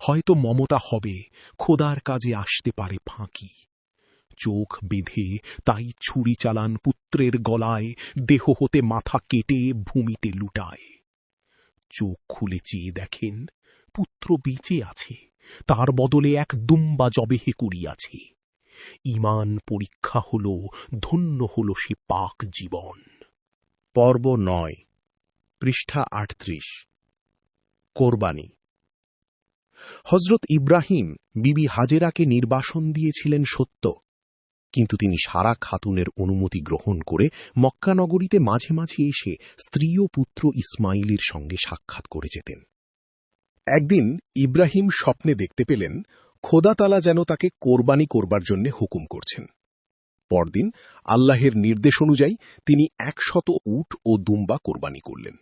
হয়তো মমতা হবে, খোদার কাজে আসতে পারে ফাঁকি। চোখ বেঁধে তাই ছুরি চালান পুত্রের গলায়, দেহ হতে মাথা কেটে ভূমিতে লুটায়। চোখ খুলে চেয়ে দেখেন পুত্র বেঁচে আছে, তার বদলে এক দুম্বা জবেহে করিয়াছে। ঈমান পরীক্ষা হল, ধন্য হল সে পাক জীবন। পর্ব ৯, পৃষ্ঠা ৩৮। কোরবানি। হজরত ইব্রাহিম বিবি হাজেরাকে নির্বাসন দিয়েছিলেন সত্য, কিন্তু তিনি সারা খাতুনের অনুমতি গ্রহণ করে মক্কা নগরীতে মাঝে মাঝে এসে স্ত্রী ও পুত্র ইসমাইলের সঙ্গে সাক্ষাৎ করে যেতেন। একদিন ইব্রাহিম স্বপ্নে দেখতে পেলেন খোদা তাআলা যেন তাকে কোরবানি করবার জন্য হুকুম করছেন। পরদিন আল্লাহের নির্দেশ অনুযায়ী তিনি ১০০ উট ও দুম্বা কোরবানি করলেন।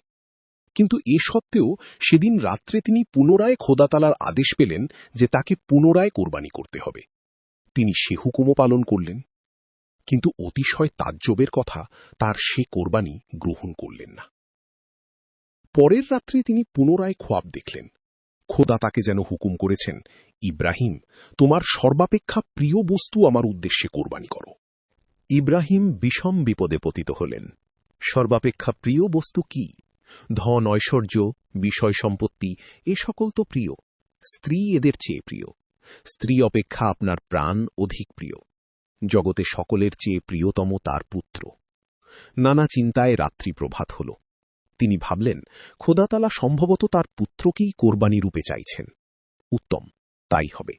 কিন্তু এ সত্ত্বেও সেদিন রাত্রে তিনি পুনরায় খোদা তাআলার আদেশ পেলেন যে তাকে পুনরায় কোরবানি করতে হবে। তিনি সে হুকুমও পালন করলেন, কিন্তু অতিশয় তাজ্জবের কথা, তার সে কোরবানি গ্রহণ করলেন না। পরের রাত্রে তিনি পুনরায় খোয়াব দেখলেন। খোদা তাকে যেন হুকুম করেছেন, ইব্রাহিম, তোমার সর্বাপেক্ষা প্রিয় বস্তু আমার উদ্দেশ্যে কোরবানি করো। ইব্রাহিম বিষম বিপদে পতিত হলেন। সর্বাপেক্ষা প্রিয় বস্তু কি? ধন ঐশ্বর্য, বিষয় সম্পত্তি, এ সকল তো প্রিয়। স্ত্রী এদের চেয়ে প্রিয়। স্ত্রী অপেক্ষা আপনার প্রাণ অধিক প্রিয়। জগতে সকলের চেয়ে প্রিয়তম তার পুত্র। নানা চিন্তায় রাত্রি প্রভাত হল। তিনি ভাবলেন, খোদা তাআলা সম্ভবত তার পুত্রকেই কোরবানি রূপে চাইছেন। উত্তম, তাই হবে।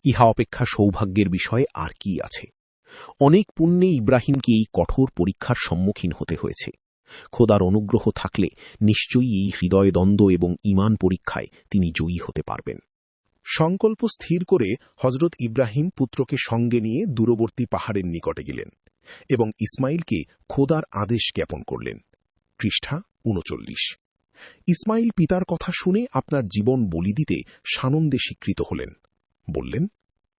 ইহা অপেক্ষা সৌভাগ্যের বিষয়ে আর কি আছে? অনেক পুণ্যে ইব্রাহিমকে এই কঠোর পরীক্ষার সম্মুখীন হতে হয়েছে। খোদার অনুগ্রহ থাকলে নিশ্চয়ই এই হৃদয়দ্বন্দ্ব এবং ঈমান পরীক্ষায় তিনি জয়ী হতে পারবেন। সংকল্প স্থির করে হজরত ইব্রাহিম পুত্রকে সঙ্গে নিয়ে দূরবর্তী পাহাড়ের নিকটে গেলেন এবং ইসমাইলকে খোদার আদেশ জ্ঞাপন করলেন। পৃষ্ঠা ৩৯। ইসমাইল পিতার কথা শুনে আপনার জীবন বলি দিতে সানন্দে স্বীকৃত হলেন। বললেন,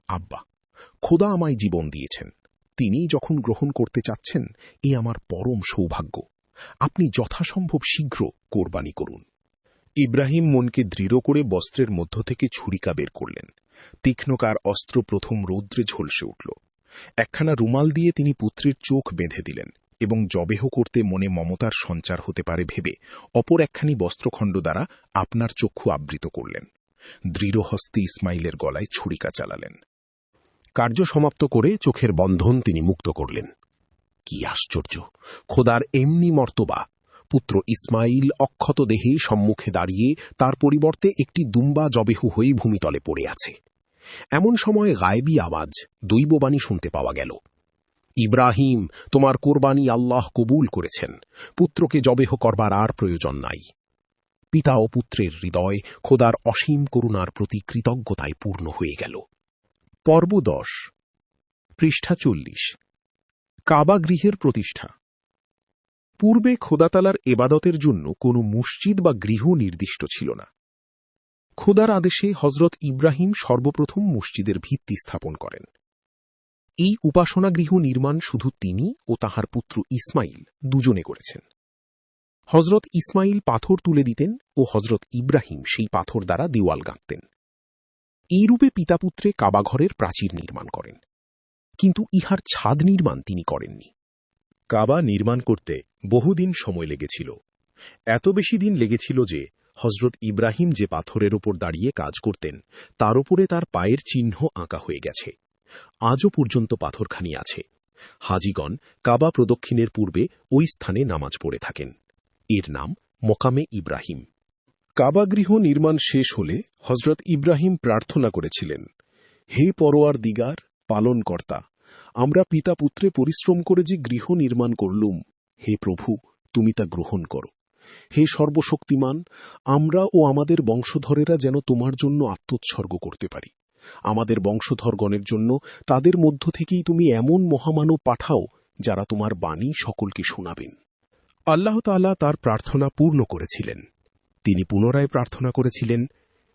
আব্বা, খোদা আমায় জীবন দিয়েছেন, তিনি যখন গ্রহণ করতে চাচ্ছেন, এ আমার পরম সৌভাগ্য। আপনি যথাসম্ভব শীঘ্র কোরবানি করুন। ইব্রাহিম মনকে দৃঢ় করে বস্ত্রের মধ্য থেকে ছুরিকা বের করলেন। তীক্ষ্ণকার অস্ত্র প্রথম রৌদ্রে ঝলসে উঠল। একখানা রুমাল দিয়ে তিনি পুত্রের চোখ বেঁধে দিলেন এবং জবেহ করতে মনে মমতার সঞ্চার হতে পারে ভেবে অপর একখানি বস্ত্রখণ্ড দ্বারা আপনার চক্ষু আবৃত করলেন। দৃঢ় হস্তে ইসমাইলের গলায় ছুরিকা চালালেন। কার্য সমাপ্ত করে চোখের বন্ধন তিনি মুক্ত করলেন। কি আশ্চর্য! খোদার এমনি মর্তবা! পুত্র ইসমাইল অক্ষত দেহে সম্মুখে দাঁড়িয়ে তার পরিবর্তে একটি দুম্বা জবেহু হয়ে ভূমিতলে পড়ে আছে। এমন সময় গায়েবী আওয়াজ, দৈববাণী শুনতে পাওয়া গেল। ইব্রাহিম, তোমার কোরবানি আল্লাহ কবুল করেছেন। পুত্রকে জবেহ করবার আর প্রয়োজন নাই। পিতা ও পুত্রের হৃদয় খোদার অসীম করুণার প্রতি কৃতজ্ঞতায় পূর্ণ হয়ে গেল। পর্ব ১০, পৃষ্ঠা ৪০। কাবা গৃহের প্রতিষ্ঠা। পূর্বে খোদাতালার এবাদতের জন্য কোনো মসজিদ বা গৃহ নির্দিষ্ট ছিল না। খোদার আদেশে হজরত ইব্রাহিম সর্বপ্রথম মসজিদের ভিত্তি স্থাপন করেন। এই উপাসনা গৃহ নির্মাণ শুধু তিনি ও তাহার পুত্র ইসমাইল দুজনে করেছেন। হজরত ইসমাইল পাথর তুলে দিতেন ও হজরত ইব্রাহিম সেই পাথর দ্বারা দেওয়াল গাঁথতেন। এইরূপে পিতাপুত্রে কাবাঘরের প্রাচীর নির্মাণ করেন, কিন্তু ইহার ছাদ নির্মাণ তিনি করেননি। কাবা নির্মাণ করতে বহুদিন সময় লেগেছিল। এত বেশি দিন লেগেছিল যে হজরত ইব্রাহিম যে পাথরের ওপর দাঁড়িয়ে কাজ করতেন তার উপরে তার পায়ের চিহ্ন আঁকা হয়ে গেছে। আজও পর্যন্ত পাথরখানি আছে। হাজিগণ কাবা প্রদক্ষিণের পূর্বে ওই স্থানে নামাজ পড়ে থাকেন। এর নাম মকামে ইব্রাহিম। কাবাগৃহ নির্মাণ শেষ হলে হজরত ইব্রাহিম প্রার্থনা করেছিলেন, হে পরোয়ার দিগার, পালনকর্তা, আমরা পিতা পুত্রে পরিশ্রম করে যে গৃহ নির্মাণ করলুম, হে প্রভু, তুমি তা গ্রহণ করো হে সর্বশক্তিমান, আমরা ও আমাদের বংশধরেরা যেন তোমার জন্য আত্মোৎসর্গ করতে পারি। আমাদের বংশধরগণের জন্য তাদের মধ্য থেকেই তুমি এমন মহামানব পাঠাও যারা তোমার বাণী সকলকে শোনাবেন। আল্লাহ তাআলা তার প্রার্থনা পূর্ণ করেছিলেন। তিনি পুনরায় প্রার্থনা করেছিলেন,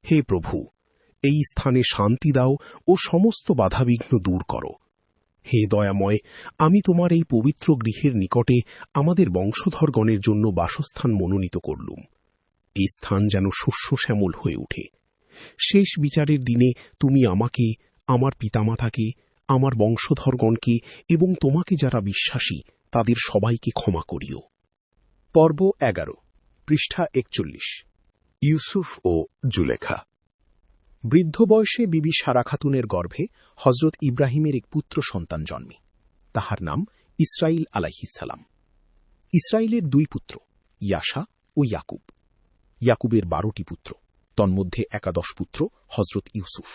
হে প্রভু, এই স্থানে শান্তি দাও ও সমস্ত বাধাবিঘ্ন দূর করো। হে দয়াময়, আমি তোমার এই পবিত্র গৃহের নিকটে আমাদের বংশধরগণের জন্য বাসস্থান মনোনীত করলুম। এই স্থান যেন শস্য শ্যামল হয়ে ওঠে। শেষ বিচারের দিনে তুমি আমাকে, আমার পিতামাতাকে, আমার বংশধরগণকে এবং তোমাকে যারা বিশ্বাসী তাদের সবাইকে ক্ষমা করিও। পর্ব 11, পৃষ্ঠা 41। ইউসুফ ও জুলেখা। বৃদ্ধ বয়সে বিবি সারা খাতুনের গর্ভে হজরত ইব্রাহিমের এক পুত্র সন্তান জন্মে। তাহার নাম ইসরাইল আলাইহিসসালাম। ইসরাইলের 2 পুত্র, ইয়াশা ও ইয়াকুব। ইয়াকুবের 12টি পুত্র, তন্মধ্যে 11 পুত্র হজরত ইউসুফ।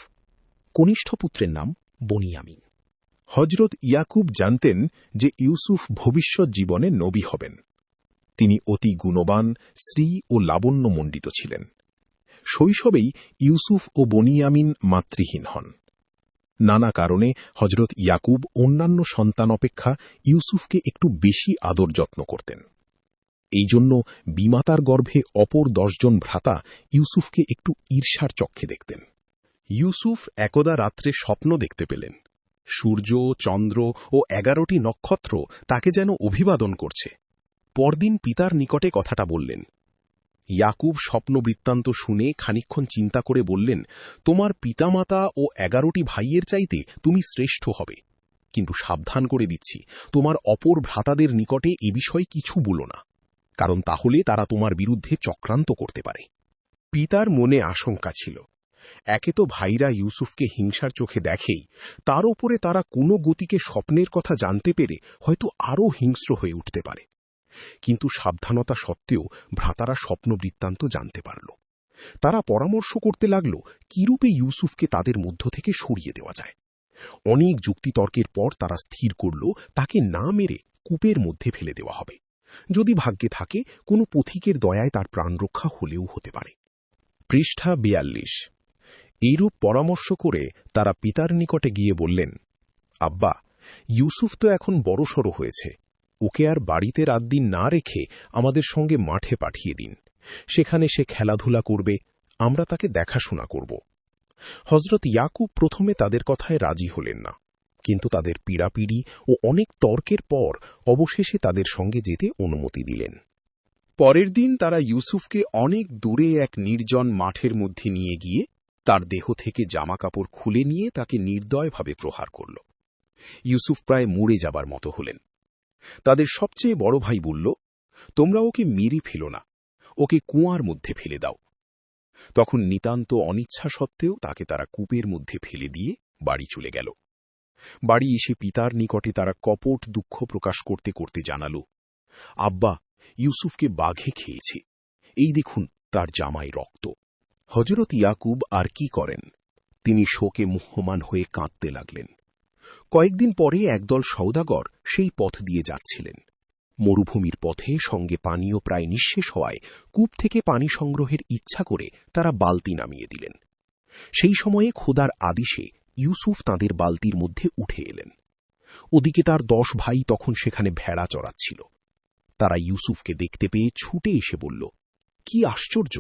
কনিষ্ঠ পুত্রের নাম বনিয়ামিন। হজরত ইয়াকুব জানতেন যে ইউসুফ ভবিষ্যৎ জীবনে নবী হবেন। তিনি অতি গুণবান, শ্রী ও লাবণ্যমণ্ডিত ছিলেন। শৈশবেই ইউসুফ ও বনিয়ামিন মাতৃহীন হন। নানা কারণে হজরত ইয়াকুব অন্যান্য সন্তান অপেক্ষা ইউসুফকে একটু বেশি আদর যত্ন করতেন। এই জন্য বিমাতার গর্ভে অপর 10 জন ভ্রাতা ইউসুফকে একটু ঈর্ষার চক্ষে দেখতেন। ইউসুফ একদা রাত্রে স্বপ্ন দেখতে পেলেন। সূর্য, চন্দ্র ও 11টি নক্ষত্র তাকে যেন অভিবাদন করছে। পরদিন পিতার নিকটে কথাটা বললেন। ইয়াকুব স্বপ্ন বৃত্তান্ত শুনে খানিকক্ষণ চিন্তা করে বললেন, তোমার পিতামাতা ও 11টি ভাইয়ের চাইতে তুমি শ্রেষ্ঠ হবে, কিন্তু সাবধান করে দিচ্ছি, তোমার অপর ভ্রাতাদের নিকটে এ বিষয়ে কিছু বলো না, কারণ তাহলে তারা তোমার বিরুদ্ধে চক্রান্ত করতে পারে। পিতার মনে আশঙ্কা ছিল, একে তো ভাইরা ইউসুফকে হিংসার চোখে দেখেই, তার ওপরে তারা কোনো গতিকে স্বপ্নের কথা জানতে পেরে হয়তো আরও হিংস্র হয়ে উঠতে পারে। কিন্তু সাবধানতা সত্ত্বেও ভ্রাতারা স্বপ্ন বৃত্তান্ত জানতে পারল। তারা পরামর্শ করতে লাগল কিরূপে ইউসুফকে তাদের মধ্য থেকে সরিয়ে দেওয়া যায়। অনেক যুক্তিতর্কের পর তারা স্থির করল তাকে না মেরে কূপের মধ্যে ফেলে দেওয়া হবে। যদি ভাগ্যে থাকে কোনো পথিকের দয়ায় তার প্রাণরক্ষা হলেও হতে পারে। পৃষ্ঠা 42। এইরূপ পরামর্শ করে তারা পিতার নিকটে গিয়ে বললেন, আব্বা, ইউসুফ তো এখন বড়সড় হয়েছে, ওকে আর বাড়িতে রাতদিন না রেখে আমাদের সঙ্গে মাঠে পাঠিয়ে দিন। সেখানে সে খেলাধুলা করবে, আমরা তাকে দেখাশোনা করব। হজরত ইয়াকুব প্রথমে তাদের কথায় রাজি হলেন না, কিন্তু তাদের পীড়াপিড়ি ও অনেক তর্কের পর অবশেষে তাদের সঙ্গে যেতে অনুমতি দিলেন। পরের দিন তারা ইউসুফকে অনেক দূরে এক নির্জন মাঠের মধ্যে নিয়ে গিয়ে তার দেহ থেকে জামাকাপড় খুলে নিয়ে তাকে নির্দয়ভাবে প্রহার করল। ইউসুফ প্রায় মরে যাবার মতো হলেন। তাদের সবচেয়ে বড় ভাই বলল, তোমরা ওকে মেরে ফেলো না, ওকে কুয়ার মধ্যে ফেলে দাও। তখন নিতান্ত অনিচ্ছা সত্ত্বেও তাকে তারা কূপের মধ্যে ফেলে দিয়ে বাড়ি চলে গেল। বাড়ি এসে পিতার নিকটে তারা কপট দুঃখ প্রকাশ করতে করতে জানাল, আব্বা, ইউসুফকে বাঘে খেয়েছে, এই দেখুন তার জামায় রক্ত। হজরত ইয়াকুব আর কি করেন, তিনি শোকে মুহ্যমান হয়ে কাঁদতে লাগলেন। কয়েকদিন পরে একদল সওদাগর সেই পথ দিয়ে যাচ্ছিলেন। মরুভূমির পথে সঙ্গে পানীয় প্রায় নিঃশেষ হওয়ায় কূপ থেকে পানি সংগ্রহের ইচ্ছা করে তারা বালতি নামিয়ে দিলেন। সেই সময়ে খোদার আদেশে ইউসুফ তাঁদের বালতির মধ্যে উঠে এলেন। ওদিকে তার 10 ভাই তখন সেখানে ভেড়া চড়াচ্ছিল। তারা ইউসুফকে দেখতে পেয়ে ছুটে এসে বলল, কি আশ্চর্য,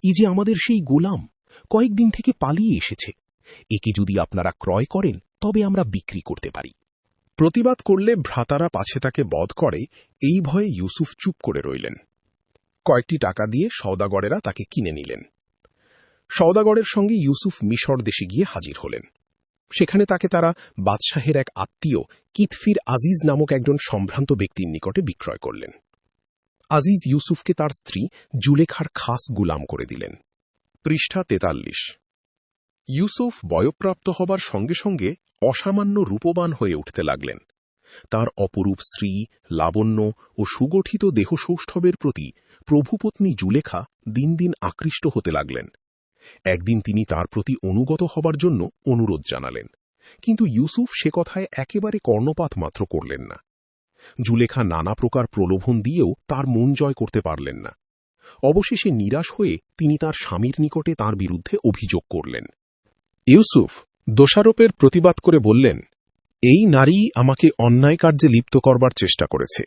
এই যে আমাদের সেই গোলাম, কয়েকদিন থেকে পালিয়ে এসেছে। একে যদি আপনারা ক্রয় করেন তবে আমরা বিক্রি করতে পারি। প্রতিবাদ করলে ভ্রাতারা পাছে তাকে বধ করে, এই ভয়ে ইউসুফ চুপ করে রইলেন। কয়েকটি টাকা দিয়ে সওদাগরেরা তাকে কিনে নিলেন। সওদাগরের সঙ্গে ইউসুফ মিশর দেশে গিয়ে হাজির হলেন। সেখানে তাকে তারা বাদশাহের এক আত্মীয় কিতফির আজিজ নামক একজন সম্ভ্রান্ত ব্যক্তির নিকটে বিক্রয় করলেন। আজিজ ইউসুফকে তার স্ত্রী জুলেখার খাস গুলাম করে দিলেন। পৃষ্ঠা 43। ইউসুফ বয়প্রাপ্ত হবার সঙ্গে সঙ্গে অসামান্য রূপবান হয়ে উঠতে লাগলেন। তার অপরূপ শ্রী, লাবণ্য ও সুগঠিত দেহসৌষ্ঠবের প্রতি প্রভুপত্নী জুলেখা দিন দিন আকৃষ্ট হতে লাগলেন। একদিন তিনি তার প্রতি অনুগত হবার জন্য অনুরোধ জানালেন, কিন্তু ইউসুফ সে কথায় একেবারে কর্ণপাত মাত্র করলেন না। জুলেখা নানা প্রকার প্রলোভন দিয়েও তার মন জয় করতে পারলেন না। অবশেষে নিরাশ হয়ে তিনি তার স্বামীর নিকটে তার বিরুদ্ধে অভিযোগ করলেন। ইউসুফ দোষারোপের প্রতিবাদ করে বললেন, এই নারী আমাকে অন্যায় কার্যে লিপ্ত করবার চেষ্টা করেছে।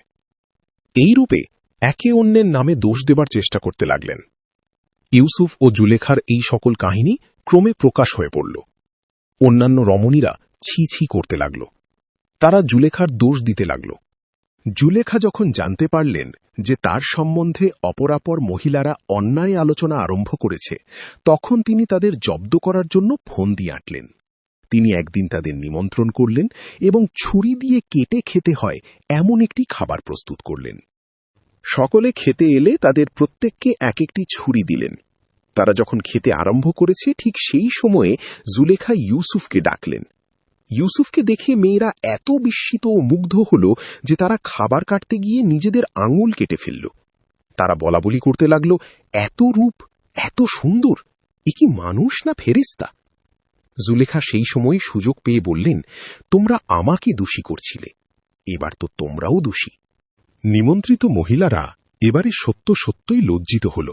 এই রূপে একে অন্যের নামে দোষ দেবার চেষ্টা করতে লাগলেন। ইউসুফ ও জুলেখার এই সকল কাহিনী ক্রমে প্রকাশ হয়ে পড়ল। অন্যান্য রমণীরা ছি ছি করতে লাগল। তারা জুলেখার দোষ দিতে লাগল। জুলেখা যখন জানতে পারলেন যে তার সম্বন্ধে অপরাপর মহিলারা অন্যায় আলোচনা আরম্ভ করেছে, তখন তিনি তাদের জব্দ করার জন্য ফোন দিয়ে আঁটলেন। তিনি একদিন তাদের নিমন্ত্রণ করলেন এবং ছুরি দিয়ে কেটে খেতে হয় এমন একটি খাবার প্রস্তুত করলেন। সকলে খেতে এলে তাদের প্রত্যেককে এক একটি ছুরি দিলেন। তারা যখন খেতে আরম্ভ করেছে, ঠিক সেই সময়ে জুলেখা ইউসুফকে ডাকলেন। ইউসুফকে দেখে মেয়েরা এত বিস্মিত ও মুগ্ধ হল যে তারা খাবার কাটতে গিয়ে নিজেদের আঙুল কেটে ফেলল। তারা বলাবলি করতে লাগল, এত রূপ, এত সুন্দর, এ কি মানুষ না ফেরেশতা? জুলেখা সেই সময় সুযোগ পেয়ে বললেন, তোমরা আমাকে দোষী করছিলে, এবার তো তোমরাও দোষী। নিমন্ত্রিত মহিলারা এবারে সত্য সত্যই লজ্জিত হল।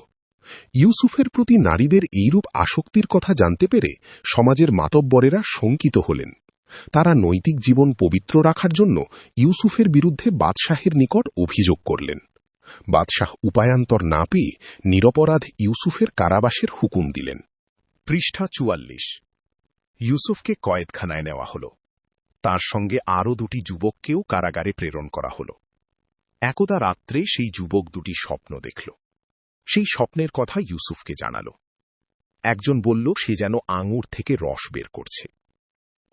ইউসুফের প্রতি নারীদের এইরূপ আসক্তির কথা জানতে পেরে সমাজের মাতব্বরেরা শঙ্কিত হলেন। তারা নৈতিক জীবন পবিত্র রাখার জন্য ইউসুফের বিরুদ্ধে বাদশাহের নিকট অভিযোগ করলেন। বাদশাহ উপায়ান্তর না পেয়ে নিরপরাধ ইউসুফের কারাবাসের হুকুম দিলেন। পৃষ্ঠা ৪৪। ইউসুফকে কয়েদখানায় নেওয়া হল। তার সঙ্গে আরও দুটি যুবককেও কারাগারে প্রেরণ করা হল। একদা রাত্রে সেই যুবক দুটি স্বপ্ন দেখল। সেই স্বপ্নের কথা ইউসুফকে জানাল। একজন বলল সে যেন আঙুর থেকে রস বের করছে।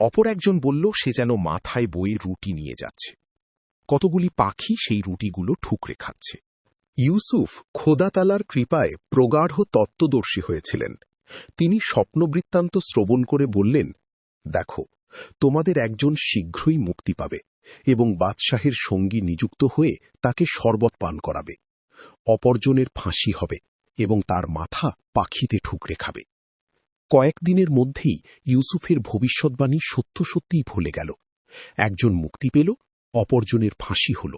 অপর একজন বলল সে যেন মাথায় বয়ে রুটি নিয়ে যাচ্ছে। কতগুলি পাখি সেই রুটিগুলো ঠুকরে খাচ্ছে। ইউসুফ খোদাতালার কৃপায় প্রগাঢ় তত্ত্বদর্শী হয়েছিলেন। তিনি স্বপ্নবৃত্তান্ত শ্রবণ করে বললেন, দেখো, তোমাদের একজন শীঘ্রই মুক্তি পাবে এবং বাদশাহের সঙ্গী নিযুক্ত হয়ে তাকে শরবত পান করাবে। অপরজনের ফাঁসি হবে এবং তার মাথা পাখিতে ঠুকরে খাবে। কয়েকদিনের মধ্যেই ইউসুফের ভবিষ্যৎবাণী সত্য সত্যিই ভুলে গেল। একজন মুক্তি পেল, অপরজনের ফাঁসি হল।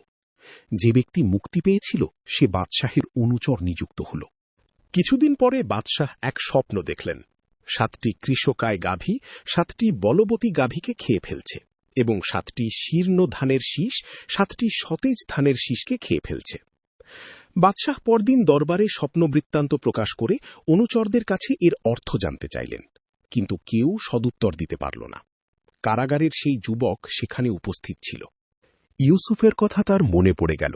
যে ব্যক্তি মুক্তি পেয়েছিল সে বাদশাহের অনুচর নিযুক্ত হল। কিছুদিন পরে বাদশাহ এক স্বপ্ন দেখলেন। 7টি কৃষকায় গাভী 7টি বলবতী গাভীকে খেয়ে ফেলছে এবং 7টি শীর্ণ ধানের শীষ 7টি সতেজ ধানের শীষকে খেয়ে ফেলছে। বাদশাহ পরদিন দরবারে স্বপ্নবৃত্তান্ত প্রকাশ করে অনুচরদের কাছে এর অর্থ জানতে চাইলেন, কিন্তু কেউ সদুত্তর দিতে পারল না। কারাগারের সেই যুবক সেখানে উপস্থিত ছিল। ইউসুফের কথা তার মনে পড়ে গেল।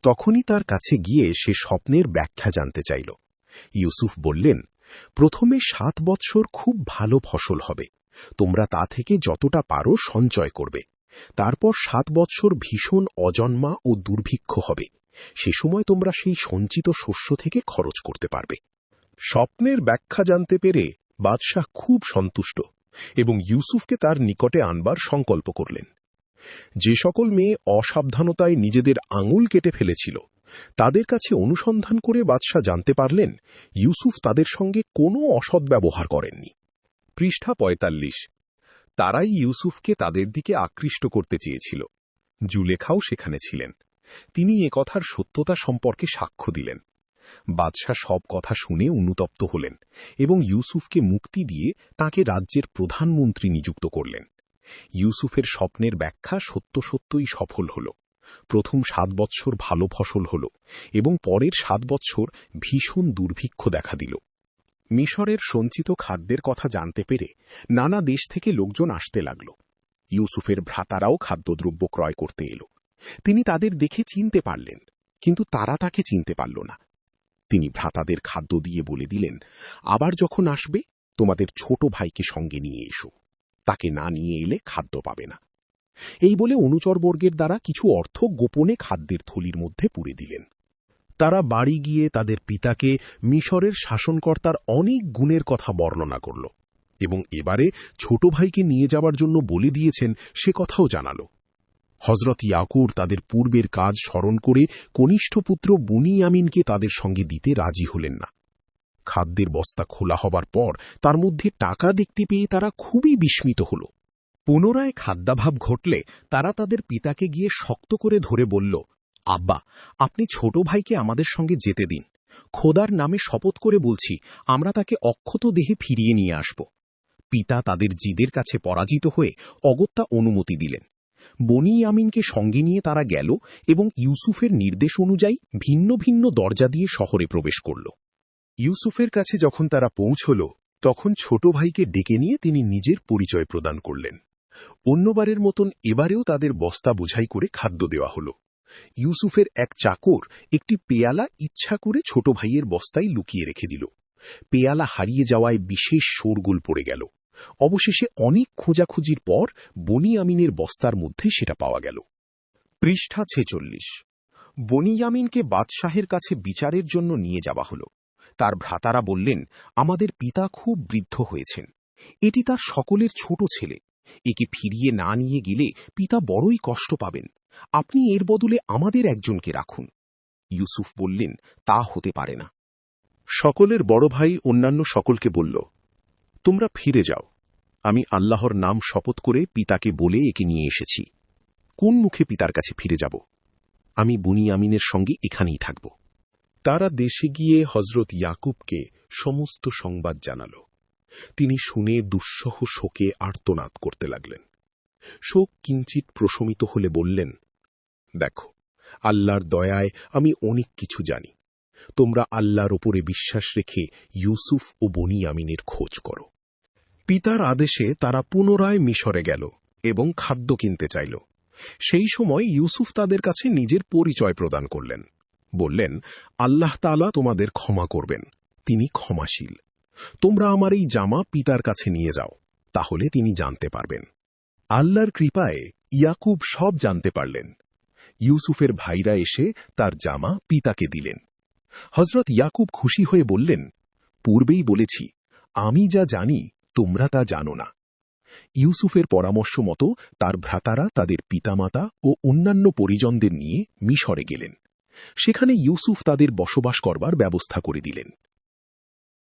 তখনই তার কাছে গিয়ে সে স্বপ্নের ব্যাখ্যা জানতে চাইল। ইউসুফ বললেন, প্রথমে 7 বৎসর খুব ভালো ফসল হবে, তোমরা তা থেকে যতটা পারো সঞ্চয় করবে। তারপর 7 বৎসর ভীষণ অজন্মা ও দুর্ভিক্ষ হবে, সে সময় তোমরা সেই সঞ্চিত শস্য থেকে খরচ করতে পারবে। স্বপ্নের ব্যাখ্যা জানতে পেরে বাদশাহ খুব সন্তুষ্ট এবং ইউসুফকে তার নিকটে আনবার সংকল্প করলেন। যে সকল মেয়ে অসাবধানতায় নিজেদের আঙুল কেটে ফেলেছিল, তাদের কাছে অনুসন্ধান করে বাদশাহ জানতে পারলেন ইউসুফ তাদের সঙ্গে কোনো অসদ্ব্যবহার করেননি। পৃষ্ঠা ৪৫। তারাই ইউসুফকে তাদের দিকে আকৃষ্ট করতে চেয়েছিল। জুলেখাও সেখানে ছিলেন। তিনি এ কথার সত্যতা সম্পর্কে সাক্ষ্য দিলেন। বাদশাহ সব কথা শুনে অনুতপ্ত হলেন এবং ইউসুফকে মুক্তি দিয়ে তাকে রাজ্যের প্রধানমন্ত্রী নিযুক্ত করলেন। ইউসুফের স্বপ্নের ব্যাখ্যা সত্য সত্যই সফল হল। প্রথম 7 বৎসর ভালো ফসল হল এবং পরের 7 বৎসর ভীষণ দুর্ভিক্ষ দেখা দিল। মিশরের সঞ্চিত খাদ্যের কথা জানতে পেরে নানা দেশ থেকে লোকজন আসতে লাগল। ইউসুফের ভ্রাতারাও খাদ্যদ্রব্য ক্রয় করতে এলো। তিনি তাদের দেখে চিনতে পারলেন, কিন্তু তারা তাকে চিনতে পারল না। তিনি ভ্রাতাদের খাদ্য দিয়ে বলে দিলেন, আবার যখন আসবে তোমাদের ছোট ভাইকে সঙ্গে নিয়ে এসো, তাকে না নিয়ে এলে খাদ্য পাবে না। এই বলে অনুচরবর্গের দ্বারা কিছু অর্থ গোপনে খাদ্যের থলির মধ্যে পুরে দিলেন। তারা বাড়ি গিয়ে তাদের পিতাকে মিশরের শাসনকর্তার অনেক গুণের কথা বর্ণনা করল এবং এবারে ছোট ভাইকে নিয়ে যাবার জন্য বলে দিয়েছেন সে কথাও জানাল। হযরত ইয়াকুব তাদের পূর্বের কাজ স্মরণ করে কনিষ্ঠ পুত্র বুনিয়ামিনকে তাদের সঙ্গে দিতে রাজি হলেন না। খাদ্যের বস্তা খোলা হবার পর তার মধ্যে টাকা দেখতে পেয়ে তারা খুবই বিস্মিত হল। পুনরায় খাদ্যাভাব ঘটলে তারা তাদের পিতাকে গিয়ে শক্ত করে ধরে বলল, আব্বা, আপনি ছোট ভাইকে আমাদের সঙ্গে যেতে দিন, খোদার নামে শপথ করে বলছি আমরা তাকে অক্ষত দেহে ফিরিয়ে নিয়ে আসব। পিতা তাদের জিদের কাছে পরাজিত হয়ে অগত্যা অনুমতি দিলেন। বনি ইয়ামিনকে সঙ্গে নিয়ে তারা গেল এবং ইউসুফের নির্দেশ অনুযায়ী ভিন্ন ভিন্ন দরজা দিয়ে শহরে প্রবেশ করল। ইউসুফের কাছে যখন তারা পৌঁছল, তখন ছোট ভাইকে ডেকে নিয়ে তিনি নিজের পরিচয় প্রদান করলেন। অন্যবারের মতন এবারেও তাদের বস্তা বোঝাই করে খাদ্য দেওয়া হল। ইউসুফের এক চাকর একটি পেয়ালা ইচ্ছা করে ছোট ভাইয়ের বস্তায় লুকিয়ে রেখে দিল। পেয়ালা হারিয়ে যাওয়ায় বিশেষ শোরগোল পড়ে গেল। অবশেষে অনেক খোঁজাখুঁজির পর বনি আমিনের বস্তার মধ্যে সেটা পাওয়া গেল। পৃষ্ঠা 46। বনি ইয়ামিনকে বাদশাহের কাছে বিচারের জন্য নিয়ে যাওয়া হল। তার ভ্রাতারা বললেন, আমাদের পিতা খুব বৃদ্ধ হয়েছেন, এটি তার সকলের ছোট ছেলে, একে ফিরিয়ে না নিয়ে গেলে পিতা বড়ই কষ্ট পাবেন, আপনি এর বদলে আমাদের একজনকে রাখুন। ইউসুফ বললেন, তা হতে পারে না। সকলের বড় ভাই অন্যান্য সকলকে বলল, তোমরা ফিরে যাও, আমি আল্লাহর নাম শপথ করে পিতাকে বলে একে নিয়ে এসেছি। কোন মুখে পিতার কাছে ফিরে যাব? আমি বনি আমিনের সঙ্গে এখানেই থাকব। তারা দেশে গিয়ে হজরত ইয়াকুবকে সমস্ত সংবাদ জানাল। তিনি শুনে দুঃসহ শোকে আর্তনাদ করতে লাগলেন। শোক কিঞ্চিত প্রশমিত হলে বললেন, দেখো, আল্লাহর দয়ায় আমি অনেক কিছু জানি। তোমরা আল্লাহর ওপরে বিশ্বাস রেখে ইউসুফ ও বনি আমিনের খোঁজ করো। পিতার আদেশে তারা পুনরায় মিশরে গেল এবং খাদ্য কিনতে চাইল। সেই সময় ইউসুফ তাদের কাছে নিজের পরিচয় প্রদান করলেন। বললেন, আল্লাহ তাআলা তোমাদের ক্ষমা করবেন, তিনি ক্ষমাশীল। তোমরা আমার এই জামা পিতার কাছে নিয়ে যাও, তাহলে তিনি জানতে পারবেন। আল্লাহর কৃপায় ইয়াকুব সব জানতে পারলেন। ইউসুফের ভাইরা এসে তার জামা পিতাকে দিলেন। হজরত ইয়াকুব খুশি হয়ে বললেন, পূর্বেই বলেছি, আমি যা জানি তোমরা তা জানো না। ইউসুফের পরামর্শ মতো তার ভ্রাতারা তাদের পিতামাতা ও অন্যান্য পরিজনদের নিয়ে মিশরে গেলেন। সেখানে ইউসুফ তাদের বসবাস করবার ব্যবস্থা করে দিলেন।